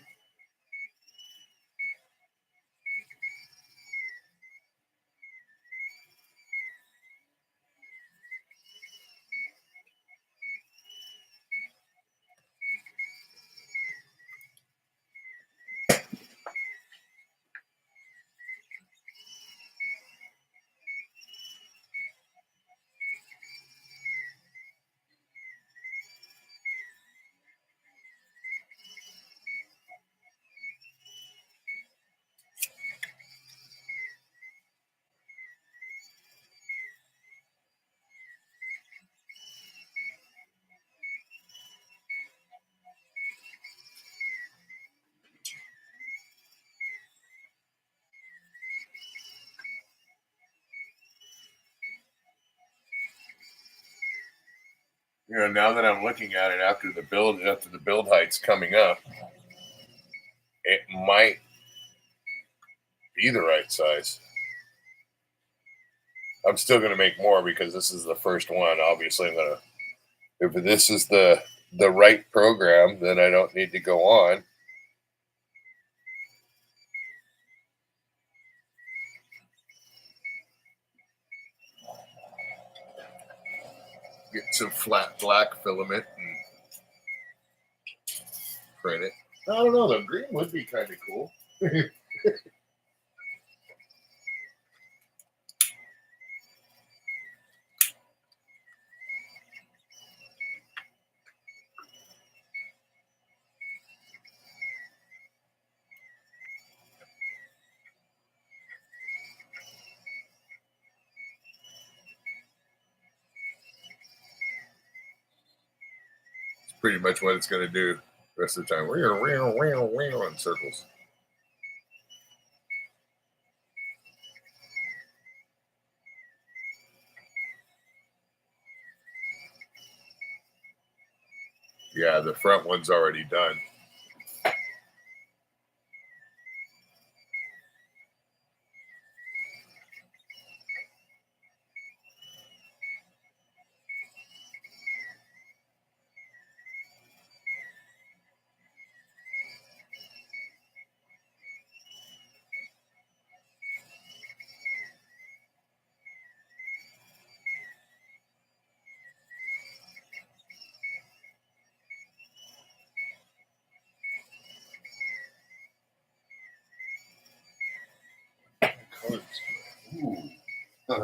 You know, now that I'm looking at it after the build height's coming up, it might be the right size. I'm still going to make more because this is the first one. Obviously, I'm going to. If this is the right program, then I don't need to go on. Get some flat black filament and print it. I don't know, the green would be kind of cool. It's pretty much what it's going to do the rest of the time. In circles. Yeah, the front one's already done. Ooh. I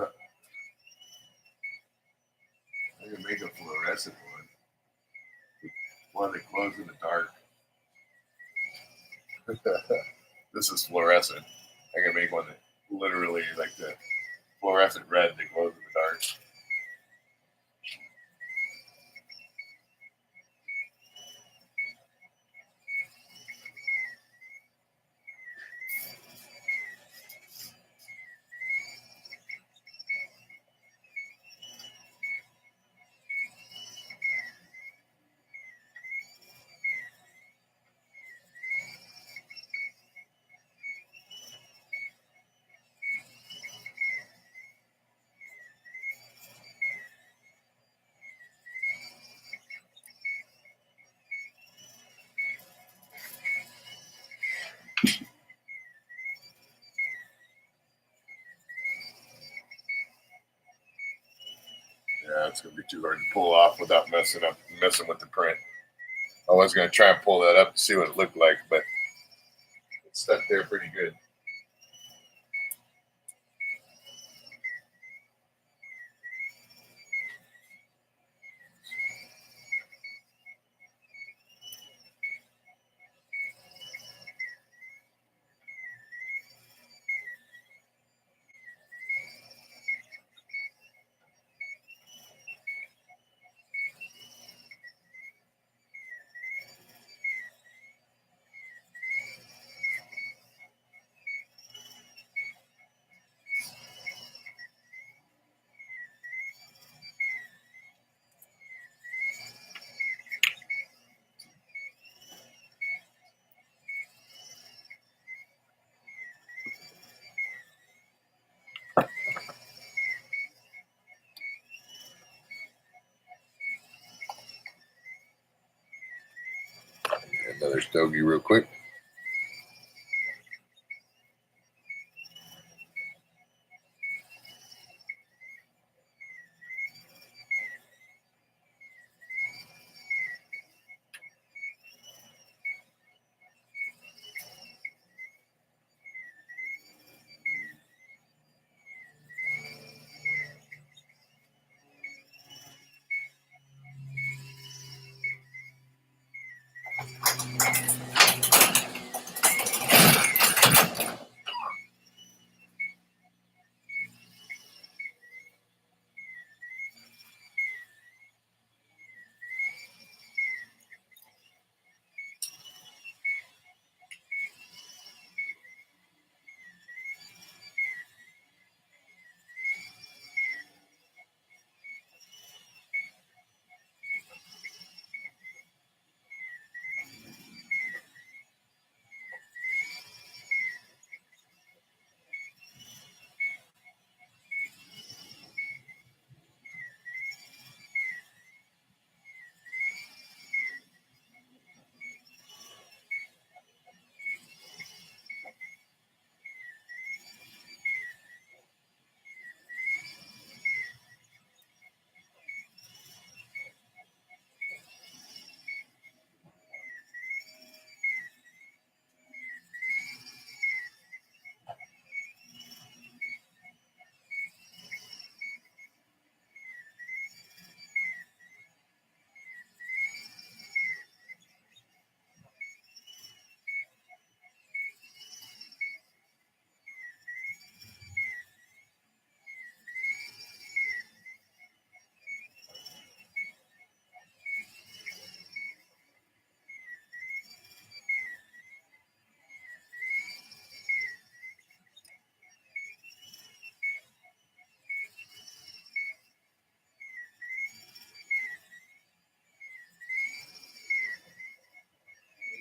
can make a fluorescent one that glows in the dark. This is fluorescent. I can make one that literally like the fluorescent red that glows in the dark. Yeah, it's gonna be too hard to pull off without messing with the print. I was gonna try and pull that up to see what it looked like, but it's stuck there pretty good. Another stogie real quick.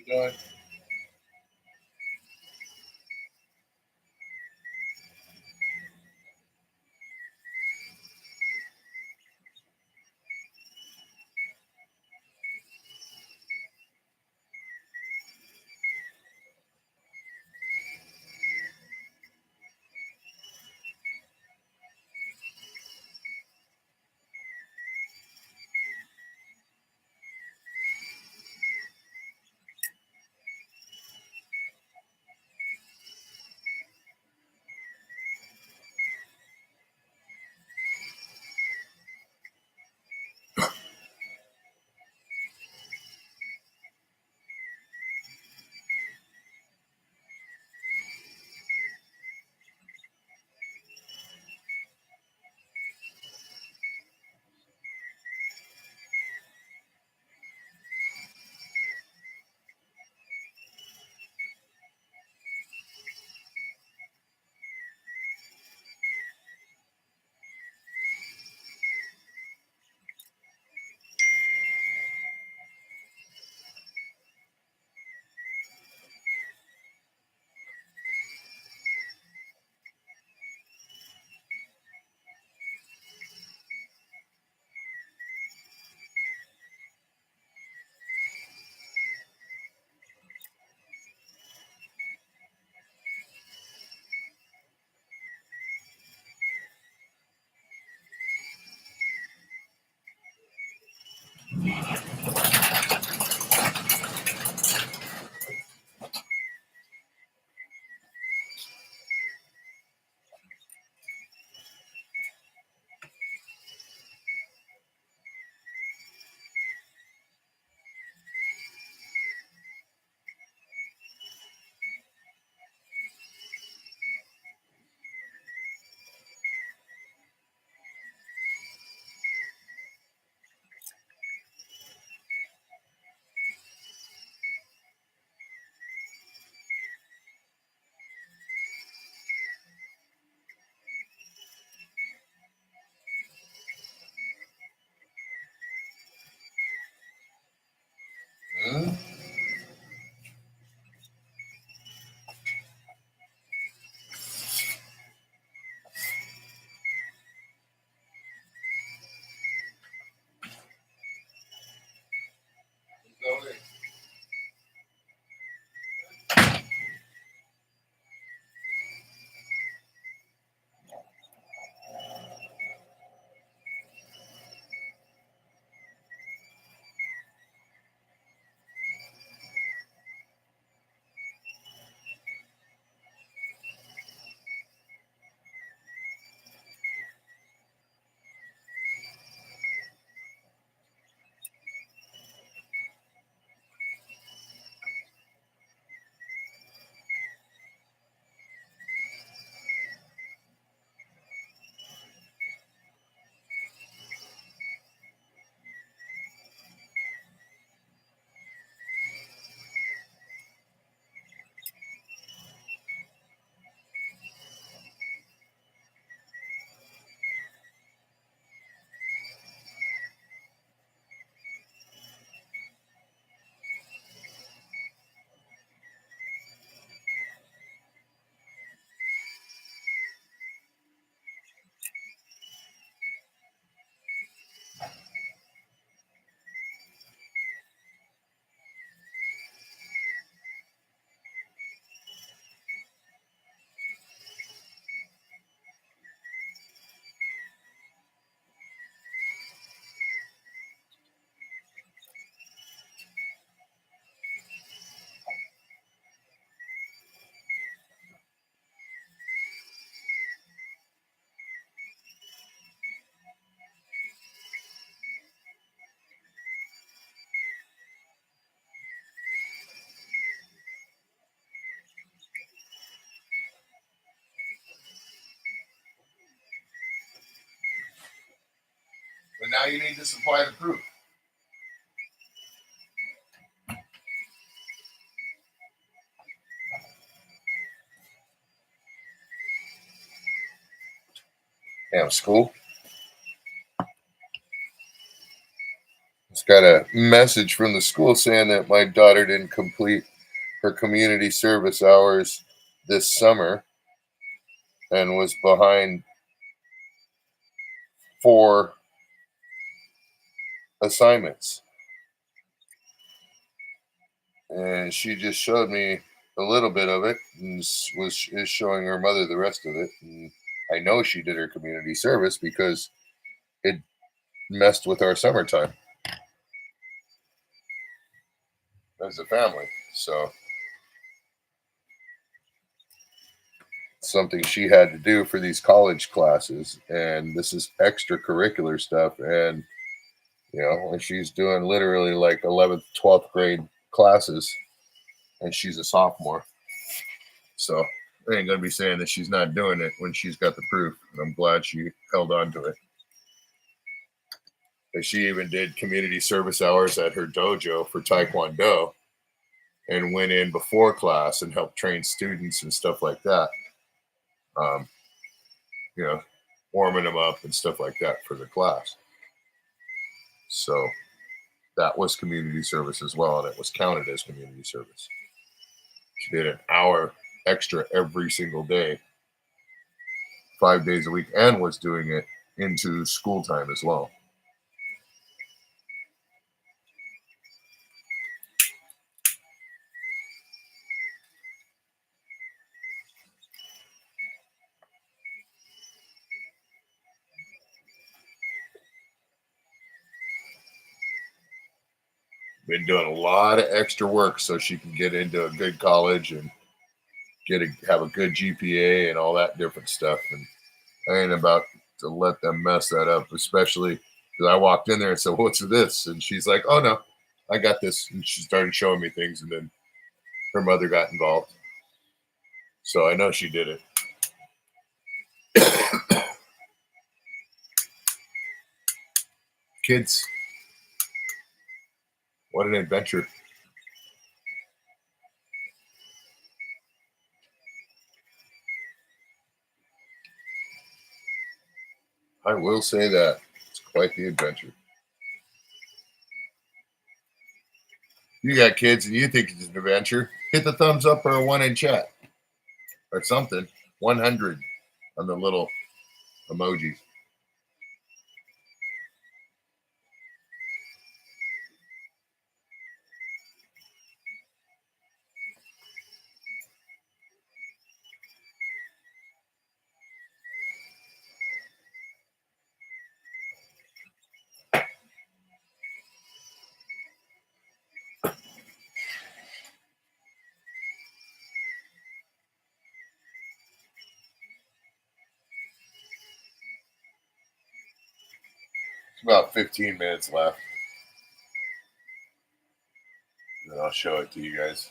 you doing? Hmm? But now you need to supply the proof. Damn, school. got a message from the school saying that my daughter didn't complete her community service hours this summer and was behind 4 assignments. And she just showed me a little bit of it and is showing her mother the rest of it. And I know she did her community service because it messed with our summertime as a family. So something she had to do for these college classes, and this is extracurricular stuff. And and she's doing literally like 11th 12th grade classes, and she's a sophomore. So I ain't gonna be saying that she's not doing it when she's got the proof, and I'm glad she held on to it. And she even did community service hours at her dojo for Taekwondo and went in before class and helped train students and stuff like that. Um, warming them up and stuff like that for the class. So that was community service as well, and it was counted as community service. She did an hour extra every single day, 5 days a week, and was doing it into school time as well. Been doing a lot of extra work so she can get into a good college and have a good GPA and all that different stuff. And I ain't about to let them mess that up, especially because I walked in there and said, "What's this?" And she's like, "Oh no, I got this." And she started showing me things, and then her mother got involved. So I know she did it. Kids, what an adventure. I will say that. It's quite the adventure. You got kids and you think it's an adventure, hit the thumbs up or a 1 in chat or something. 100 on the little emojis. It's about 15 minutes left. Then I'll show it to you guys.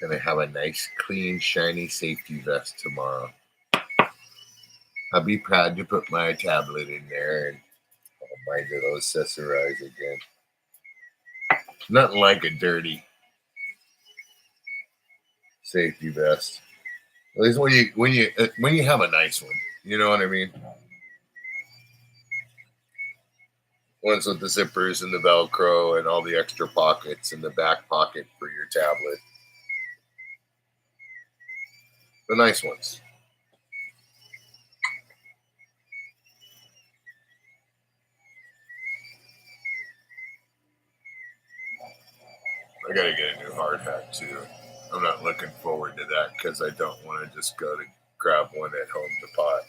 Gonna have a nice, clean, shiny safety vest tomorrow. I'll be proud to put my tablet in there and my little accessorize again. Nothing like a dirty safety vest. At least when you have a nice one, you know what I mean. Ones with the zippers and the Velcro and all the extra pockets and the back pocket for your tablet. The nice ones. I gotta get a new hard hat too. I'm not looking forward to that because I don't want to just go to grab one at Home Depot.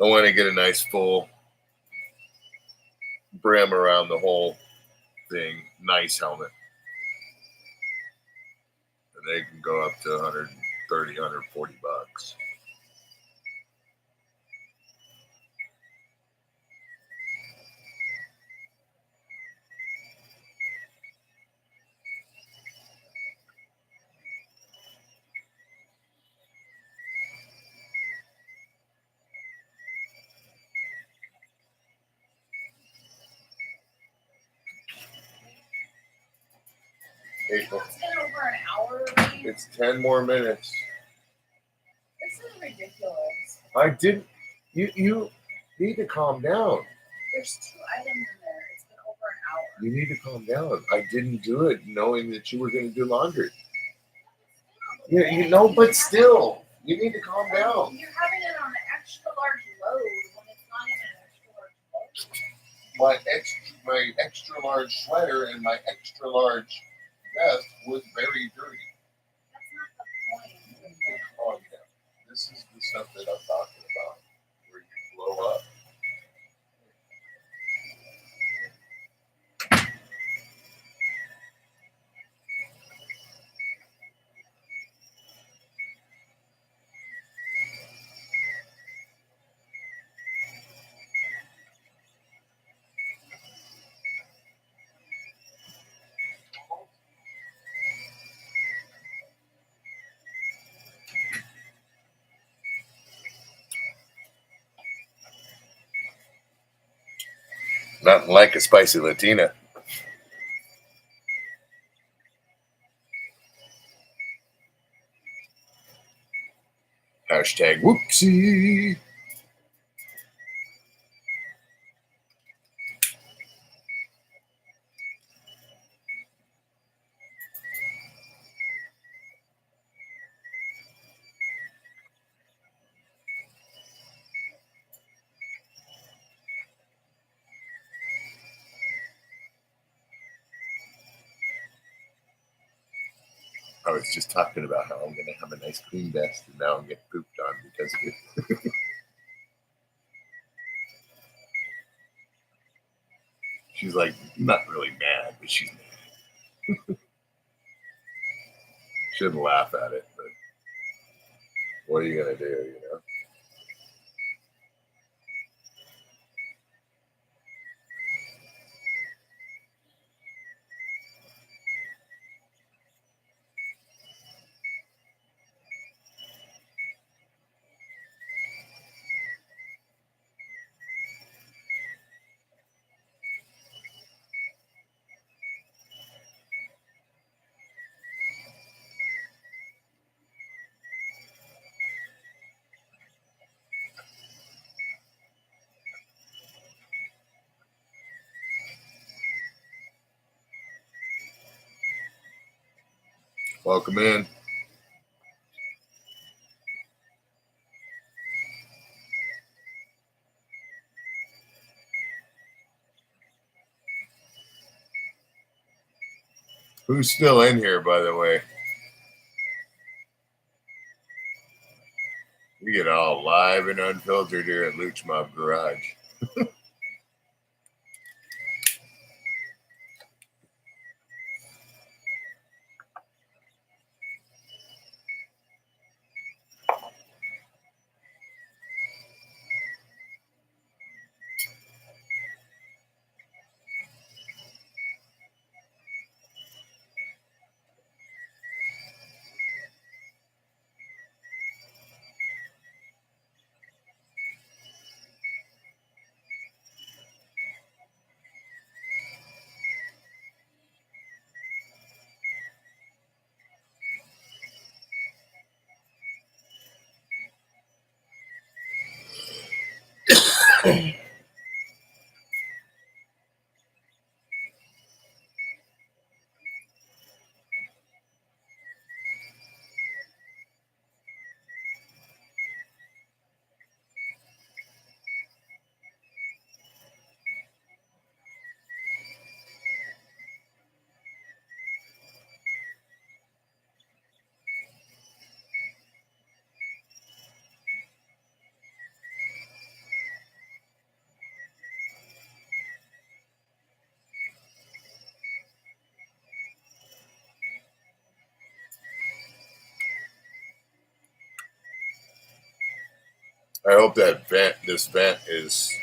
I want to get a nice full brim around the whole thing, nice helmet. And they can go up to 130, 140 bucks. April. It's been over an hour already. It's 10 more minutes. This is ridiculous. I didn't. You need to calm down. There's 2 items in there. It's been over an hour. You need to calm down. I didn't do it knowing that you were going to do laundry. Yeah, you know, but still, you need to calm down. You're having it on an extra large load when it's not even an extra large load. My extra large sweater and my extra large vest was very dirty. That's not the point. Calm down. This is the stuff that I'm talking about, where you blow up. Nothing like a spicy Latina. Hashtag whoopsie. I was just talking about how I'm going to have a nice clean vest, and now I'm getting pooped on because of it. She's like, not really mad, but she's mad. Shouldn't laugh at it, but what are you going to do, you know? Welcome in. Who's still in here, by the way? We get all live and unfiltered here at Luch Mob Garage. I hope that this vent is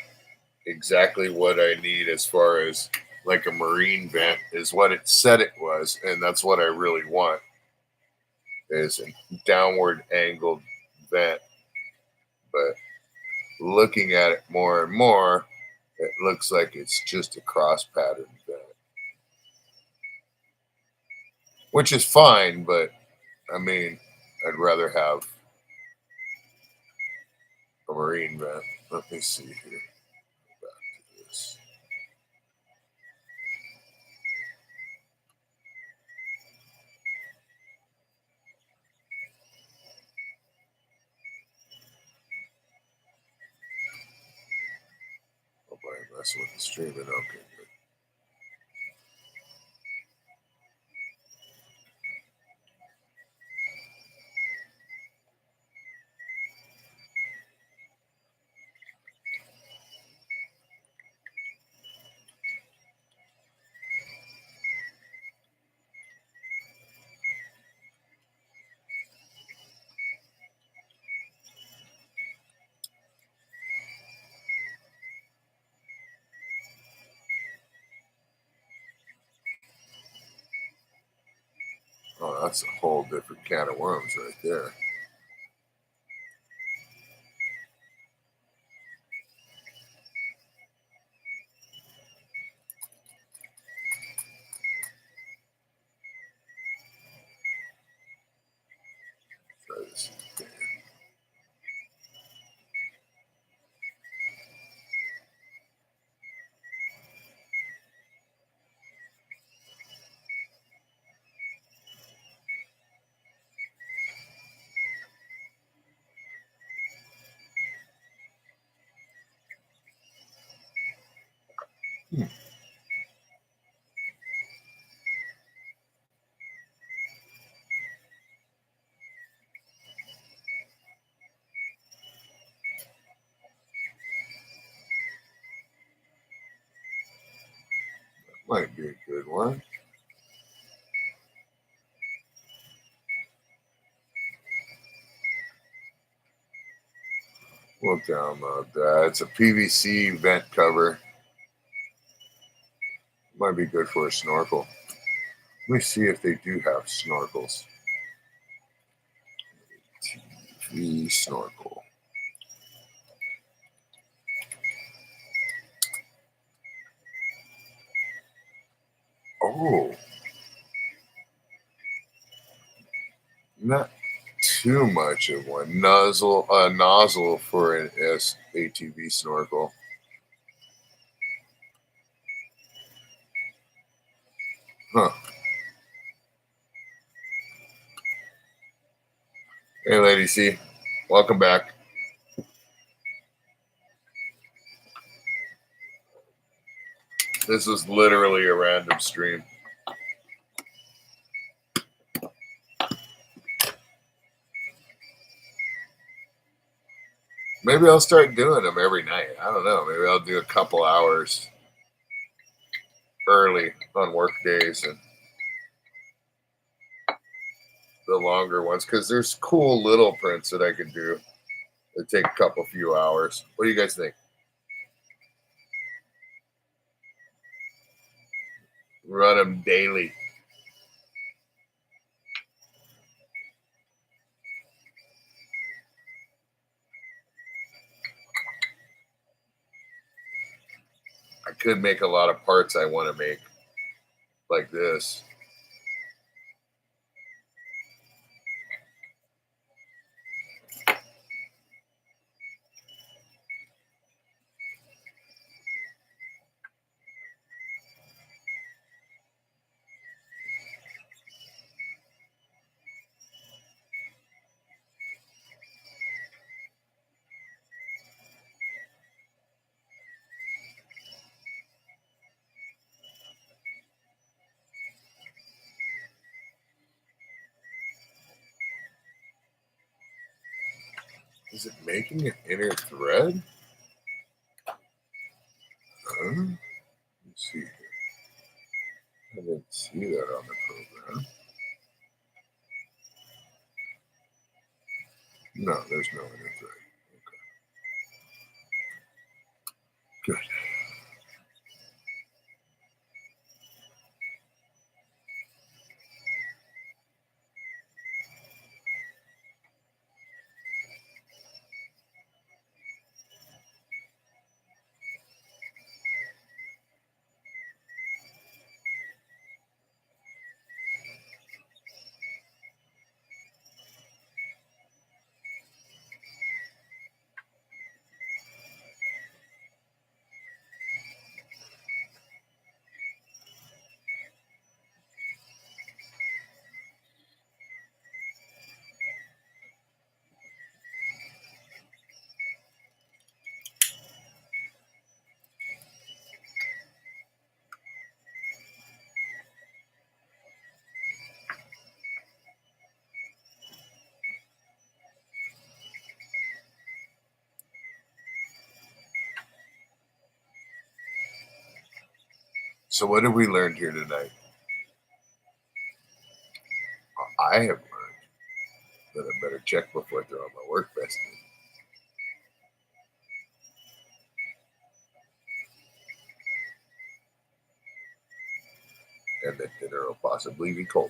exactly what I need as far as like a marine vent is what it said it was, and that's what I really want is a downward angled vent. But looking at it more and more, it looks like it's just a cross pattern vent, which is fine, but I mean, I'd rather have a marine vent. Let me see here. Go back to this. Hope I ain't messing with the streaming. Okay, good. Oh, that's a whole different can of worms right there. Try this again. Might be a good one. We'll download that. It's a PVC vent cover. Might be good for a snorkel. Let me see if they do have snorkels. TV snorkel. Oh, not too much of one. Nozzle for an ATV snorkel. Huh. Hey, Lady C. Welcome back. This is literally a random stream. Maybe I'll start doing them every night. I don't know. Maybe I'll do a couple hours early on work days and the longer ones because there's cool little prints that I could do that take a few hours. What do you guys think? Run them daily. I could make a lot of parts I want to make like this. Is it making an inner thread? Let me see here. I didn't see that on the program. No, there's no inner thread. Okay. Good. So what have we learned here tonight? I have learned that I better check before I throw my work vest in. And that dinner will possibly be cold.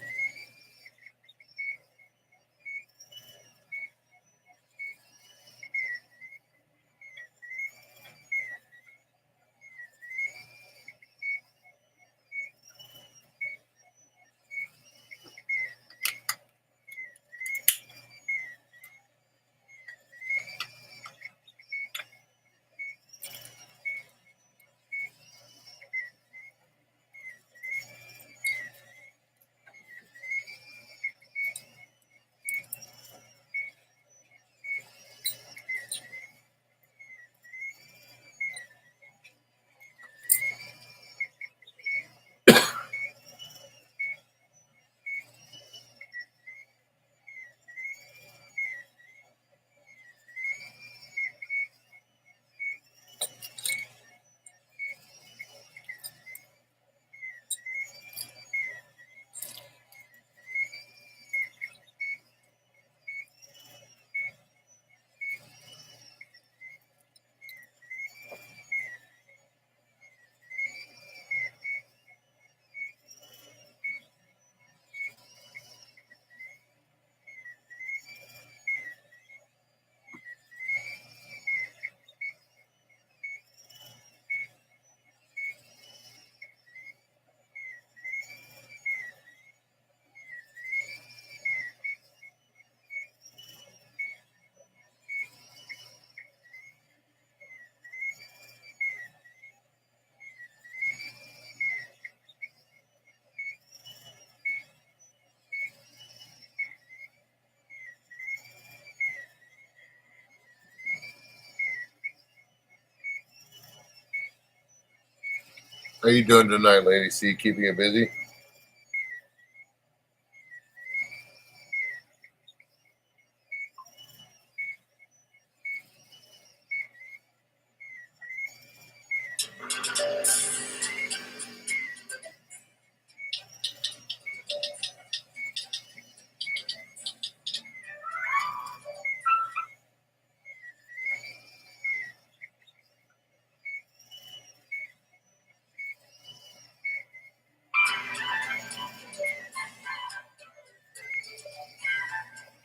How you doing tonight, Lady C? Keeping you busy?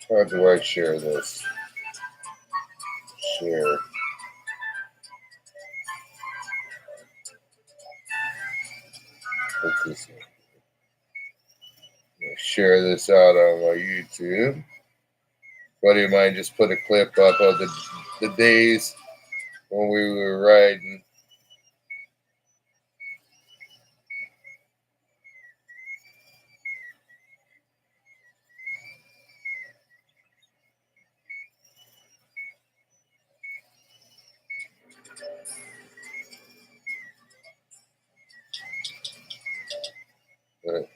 How do I share this? Share. Put this in. Share this out on my YouTube. Buddy of mine just put a clip up of the days when we were riding. But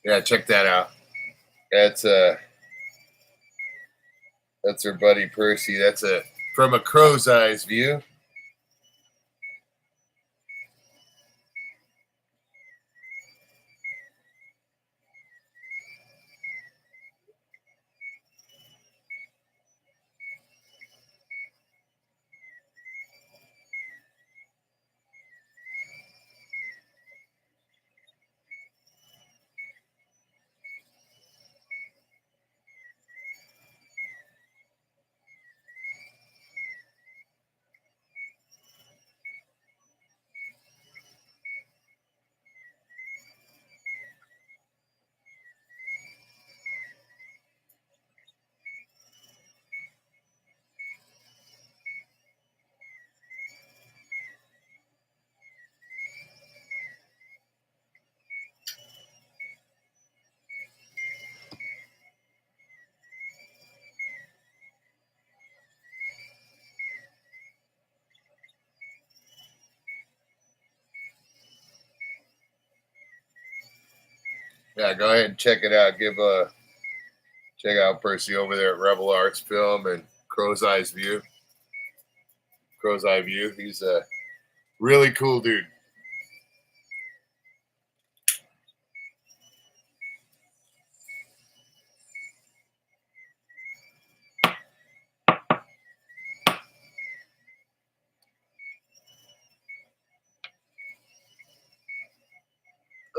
Yeah, check that out. That's our buddy Percy. That's from a crow's eyes view. Yeah, go ahead and check it out. Check out Percy over there at Rebel Arts Film and Crow's Eyes View. Crow's Eye View. He's a really cool dude.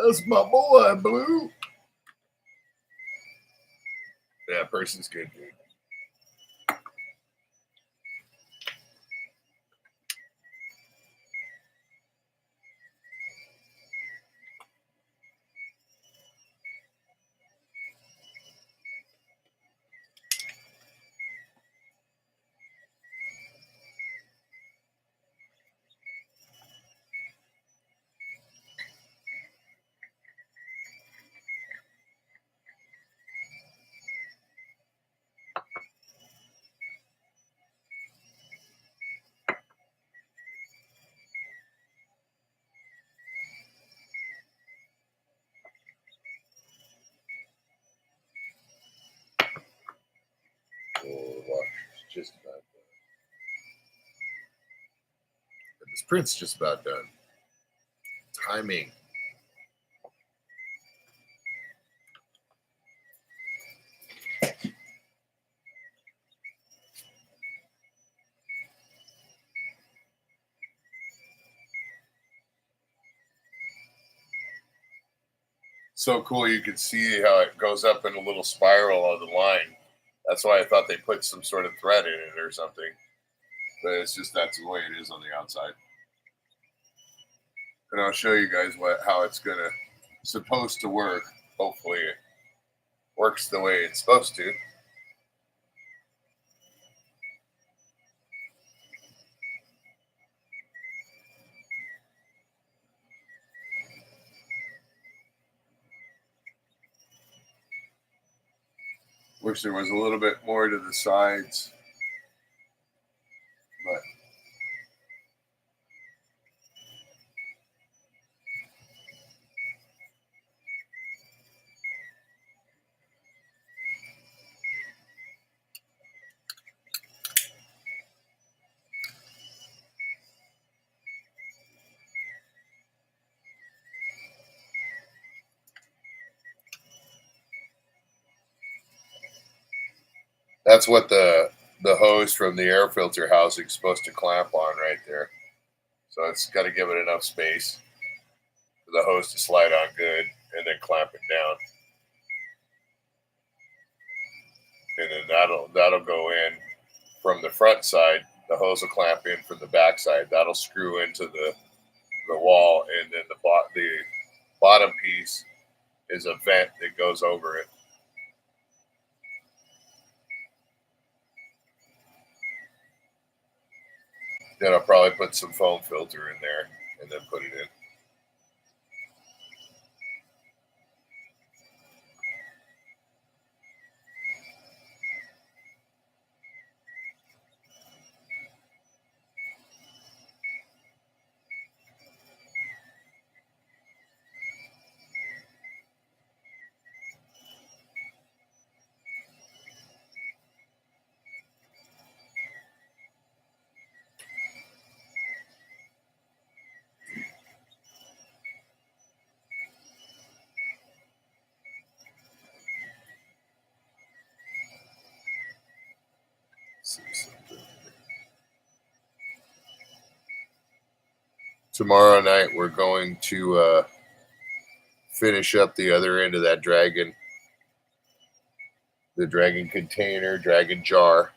That's my boy, Blue. Yeah, Percy's good, dude. Oh, watch. It's just about done. And this print's just about done. Timing. So cool, you can see how it goes up in a little spiral on the line. That's why I thought they put some sort of thread in it or something. But it's just that's the way it is on the outside. And I'll show you guys how it's supposed to work. Hopefully it works the way it's supposed to. Wish there was a little bit more to the sides. But that's what the hose from the air filter housing is supposed to clamp on right there. So it's got to give it enough space for the hose to slide on good and then clamp it down. And then that'll go in from the front side. The hose will clamp in from the back side. That'll screw into the wall, and then the bottom piece is a vent that goes over it. Then I'll probably put some foam filter in there and then put it in. tomorrow night we're going to finish up the other end of that dragon, the dragon container, dragon jar.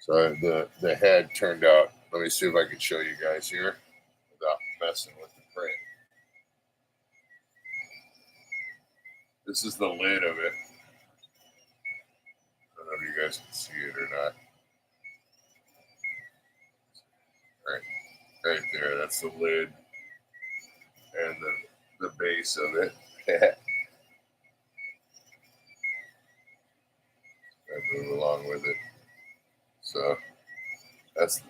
So the head turned out. Let me see if I can show you guys here without messing with the print. This is the lid of it. I don't know if you guys can see it or not. Right there, that's the lid and the base of it. I move along with it. So that's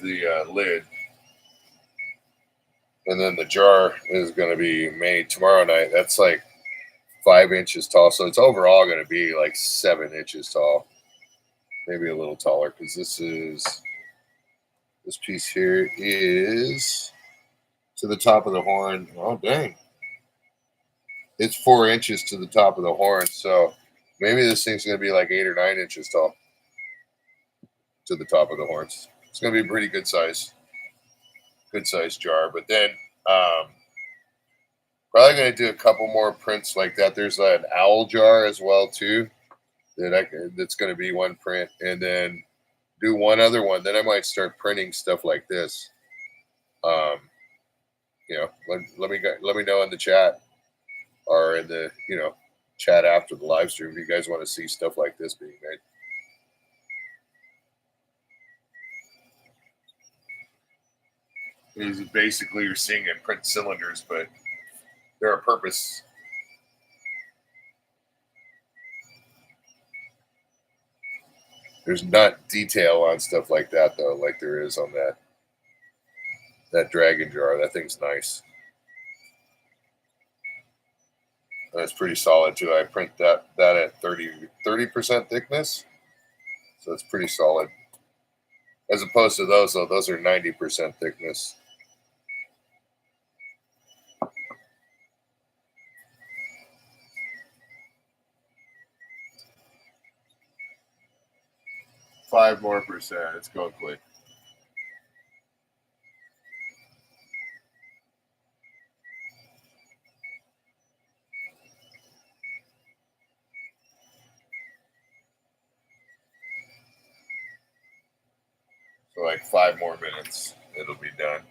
the lid, and then the jar is going to be made tomorrow night. That's like 5 inches tall, so it's overall going to be like 7 inches tall, maybe a little taller, because this piece here is to the top of the horn. Oh dang, it's 4 inches to the top of the horn, so maybe this thing's going to be like 8 or 9 inches tall to the top of the horns. It's going to be a pretty good size jar. But then probably going to do a couple more prints like that. There's an owl jar as well too that's going to be one print, and then do one other one. Then I might start printing stuff like this. Let me know in the chat or in the chat after the live stream if you guys want to see stuff like this being made. These basically you're seeing in print cylinders, but they're a purpose. There's not detail on stuff like that though, like there is on that dragon jar. That thing's nice. That's pretty solid too. I print that at 30% thickness, so it's pretty solid. As opposed to those though, those are 90% thickness. Five more percent. It's going quick. So like 5 more minutes, it'll be done.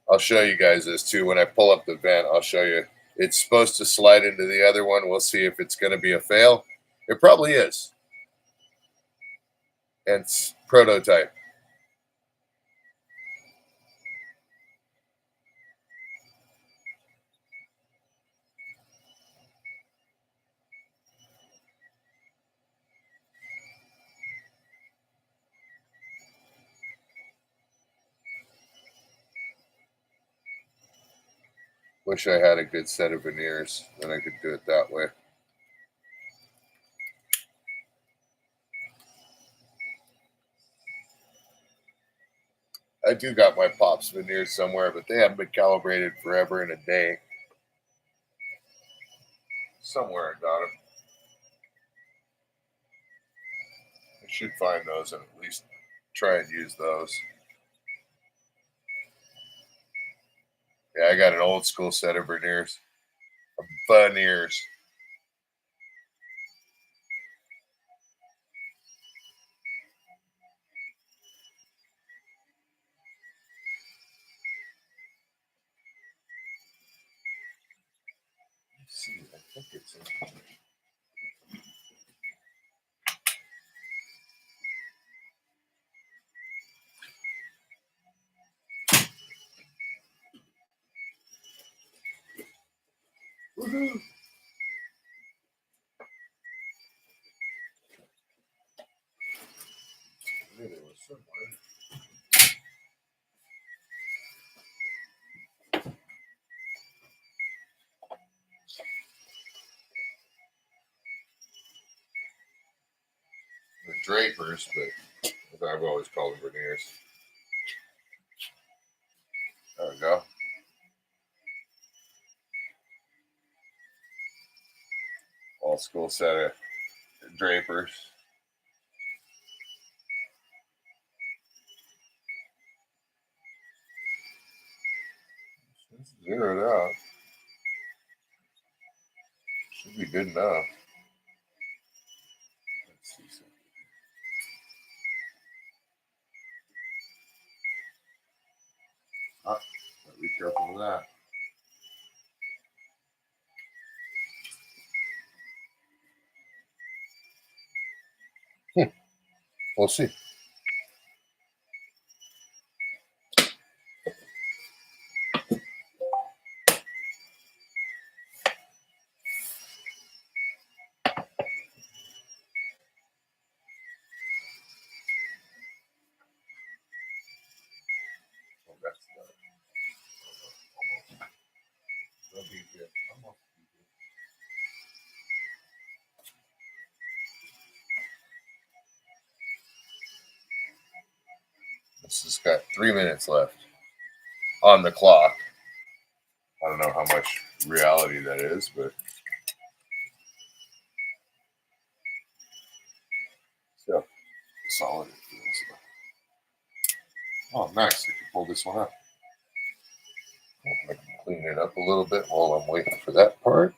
I'll show you guys this too. When I pull up the vent, I'll show you. It's supposed to slide into the other one. We'll see if it's going to be a fail. It probably is. And it's prototype. Wish I had a good set of veneers, then I could do it that way. I do got my Pops veneers somewhere, but they haven't been calibrated forever and a day. Somewhere I got them. I should find those and at least try and use those. Yeah, I got an old school set of veneers. Veneers. Let's see, I think it's in. Woohoo! There it was somewhere. The drapers, but as I've always called them veneers. There we go. Old school set of drapers. Zero it out. Should be good enough. Let's see something. Ah, gotta be careful with that. We'll see. Oh, that's not. That'll be good. Almost be good. This has got 3 minutes left on the clock. I don't know how much reality that is, but still solid. It feels. Oh, nice. I can pull this one up. I can clean it up a little bit while I'm waiting for that part.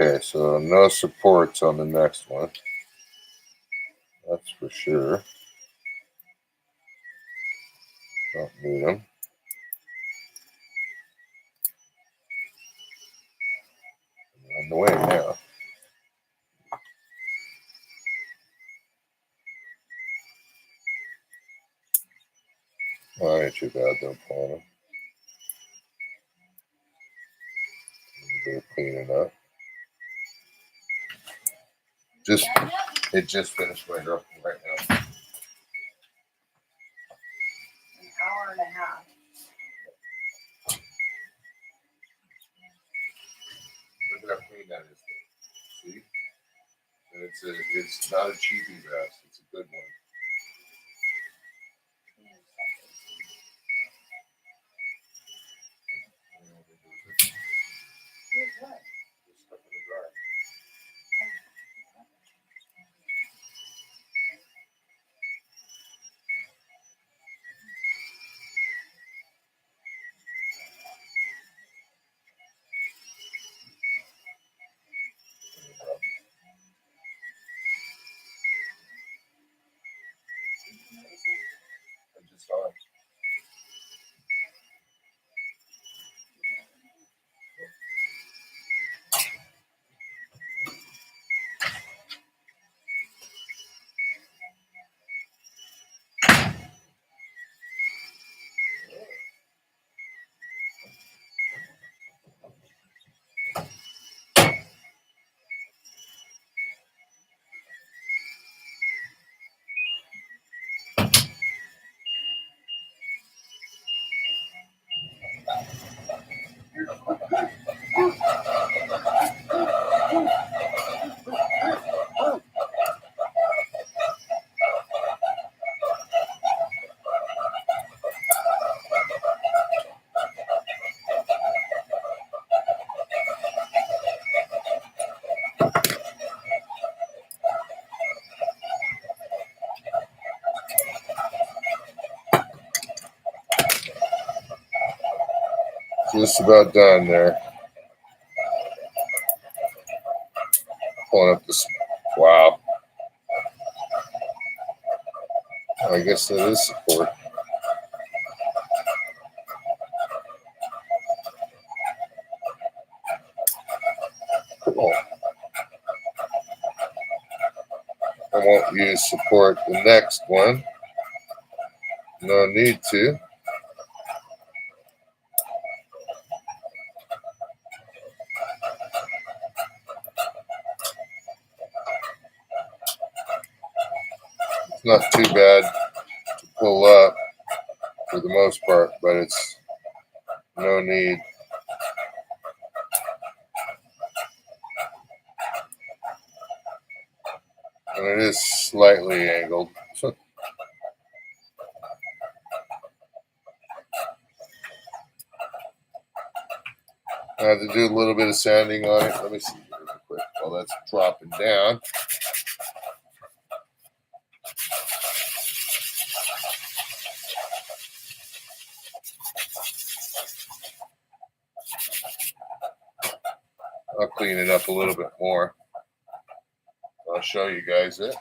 Okay, so no supports on the next one. That's for sure. Don't need them. On the way now. Oh, ain't too bad though, Paula. They're cleaning up. It just finished my drop right now. An hour and a half. Look at how clean that is. See? And it's not a cheapy vest. It's a good one. Here's what? Just stuff in the dryer. I just saw it. Just about done there. Pulling up this. Wow. I guess that is support. Cool. I won't use support the next one. No need to. It's not too bad to pull up for the most part, but it's no need. And it is slightly angled. So I have to do a little bit of sanding on it. Let me see here real quick while that's dropping down. I'll clean it up a little bit more. I'll show you guys it.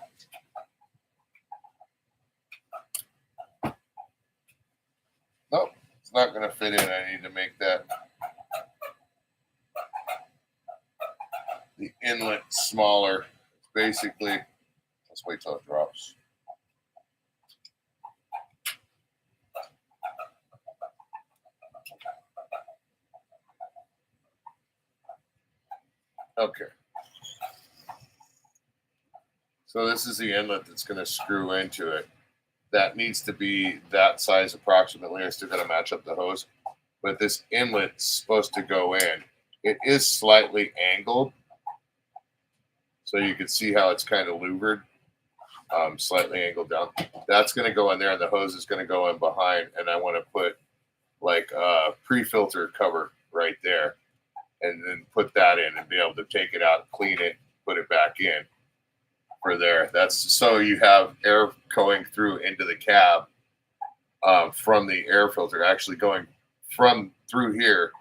Nope, it's not going to fit in. I need to make that the inlet smaller. It's basically, let's wait till it drops. Okay. So this is the inlet that's going to screw into it. That needs to be that size approximately. I still got to match up the hose. But this inlet's supposed to go in. It is slightly angled. So you can see how it's kind of louvered. Slightly angled down. That's going to go in there, and the hose is going to go in behind. And I want to put like a pre-filter cover right there. And then put that in and be able to take it out, clean it, put it back in for there. That's so you have air going through into the cab from the air filter, actually going from through here,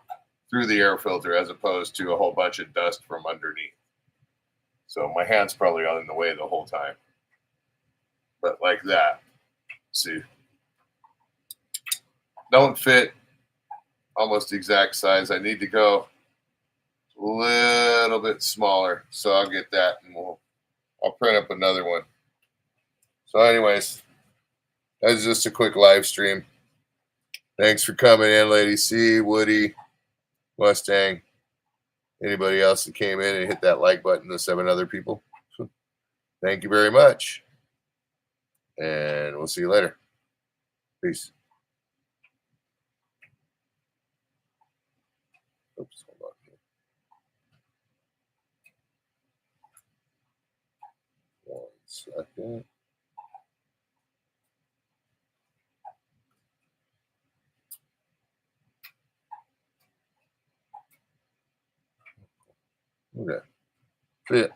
through the air filter, as opposed to a whole bunch of dust from underneath. So my hand's probably in the way the whole time. But like that. See. Don't fit almost the exact size. I need to go a little bit smaller. So I'll get that and I'll print up another one. So anyways, that's just a quick live stream. Thanks for coming in, Lady C, Woody, Mustang, anybody else that came in and hit that like button, the 7 other people. Thank you very much. And we'll see you later. Peace. Oops, hold on here. 1 second. Okay. See ya.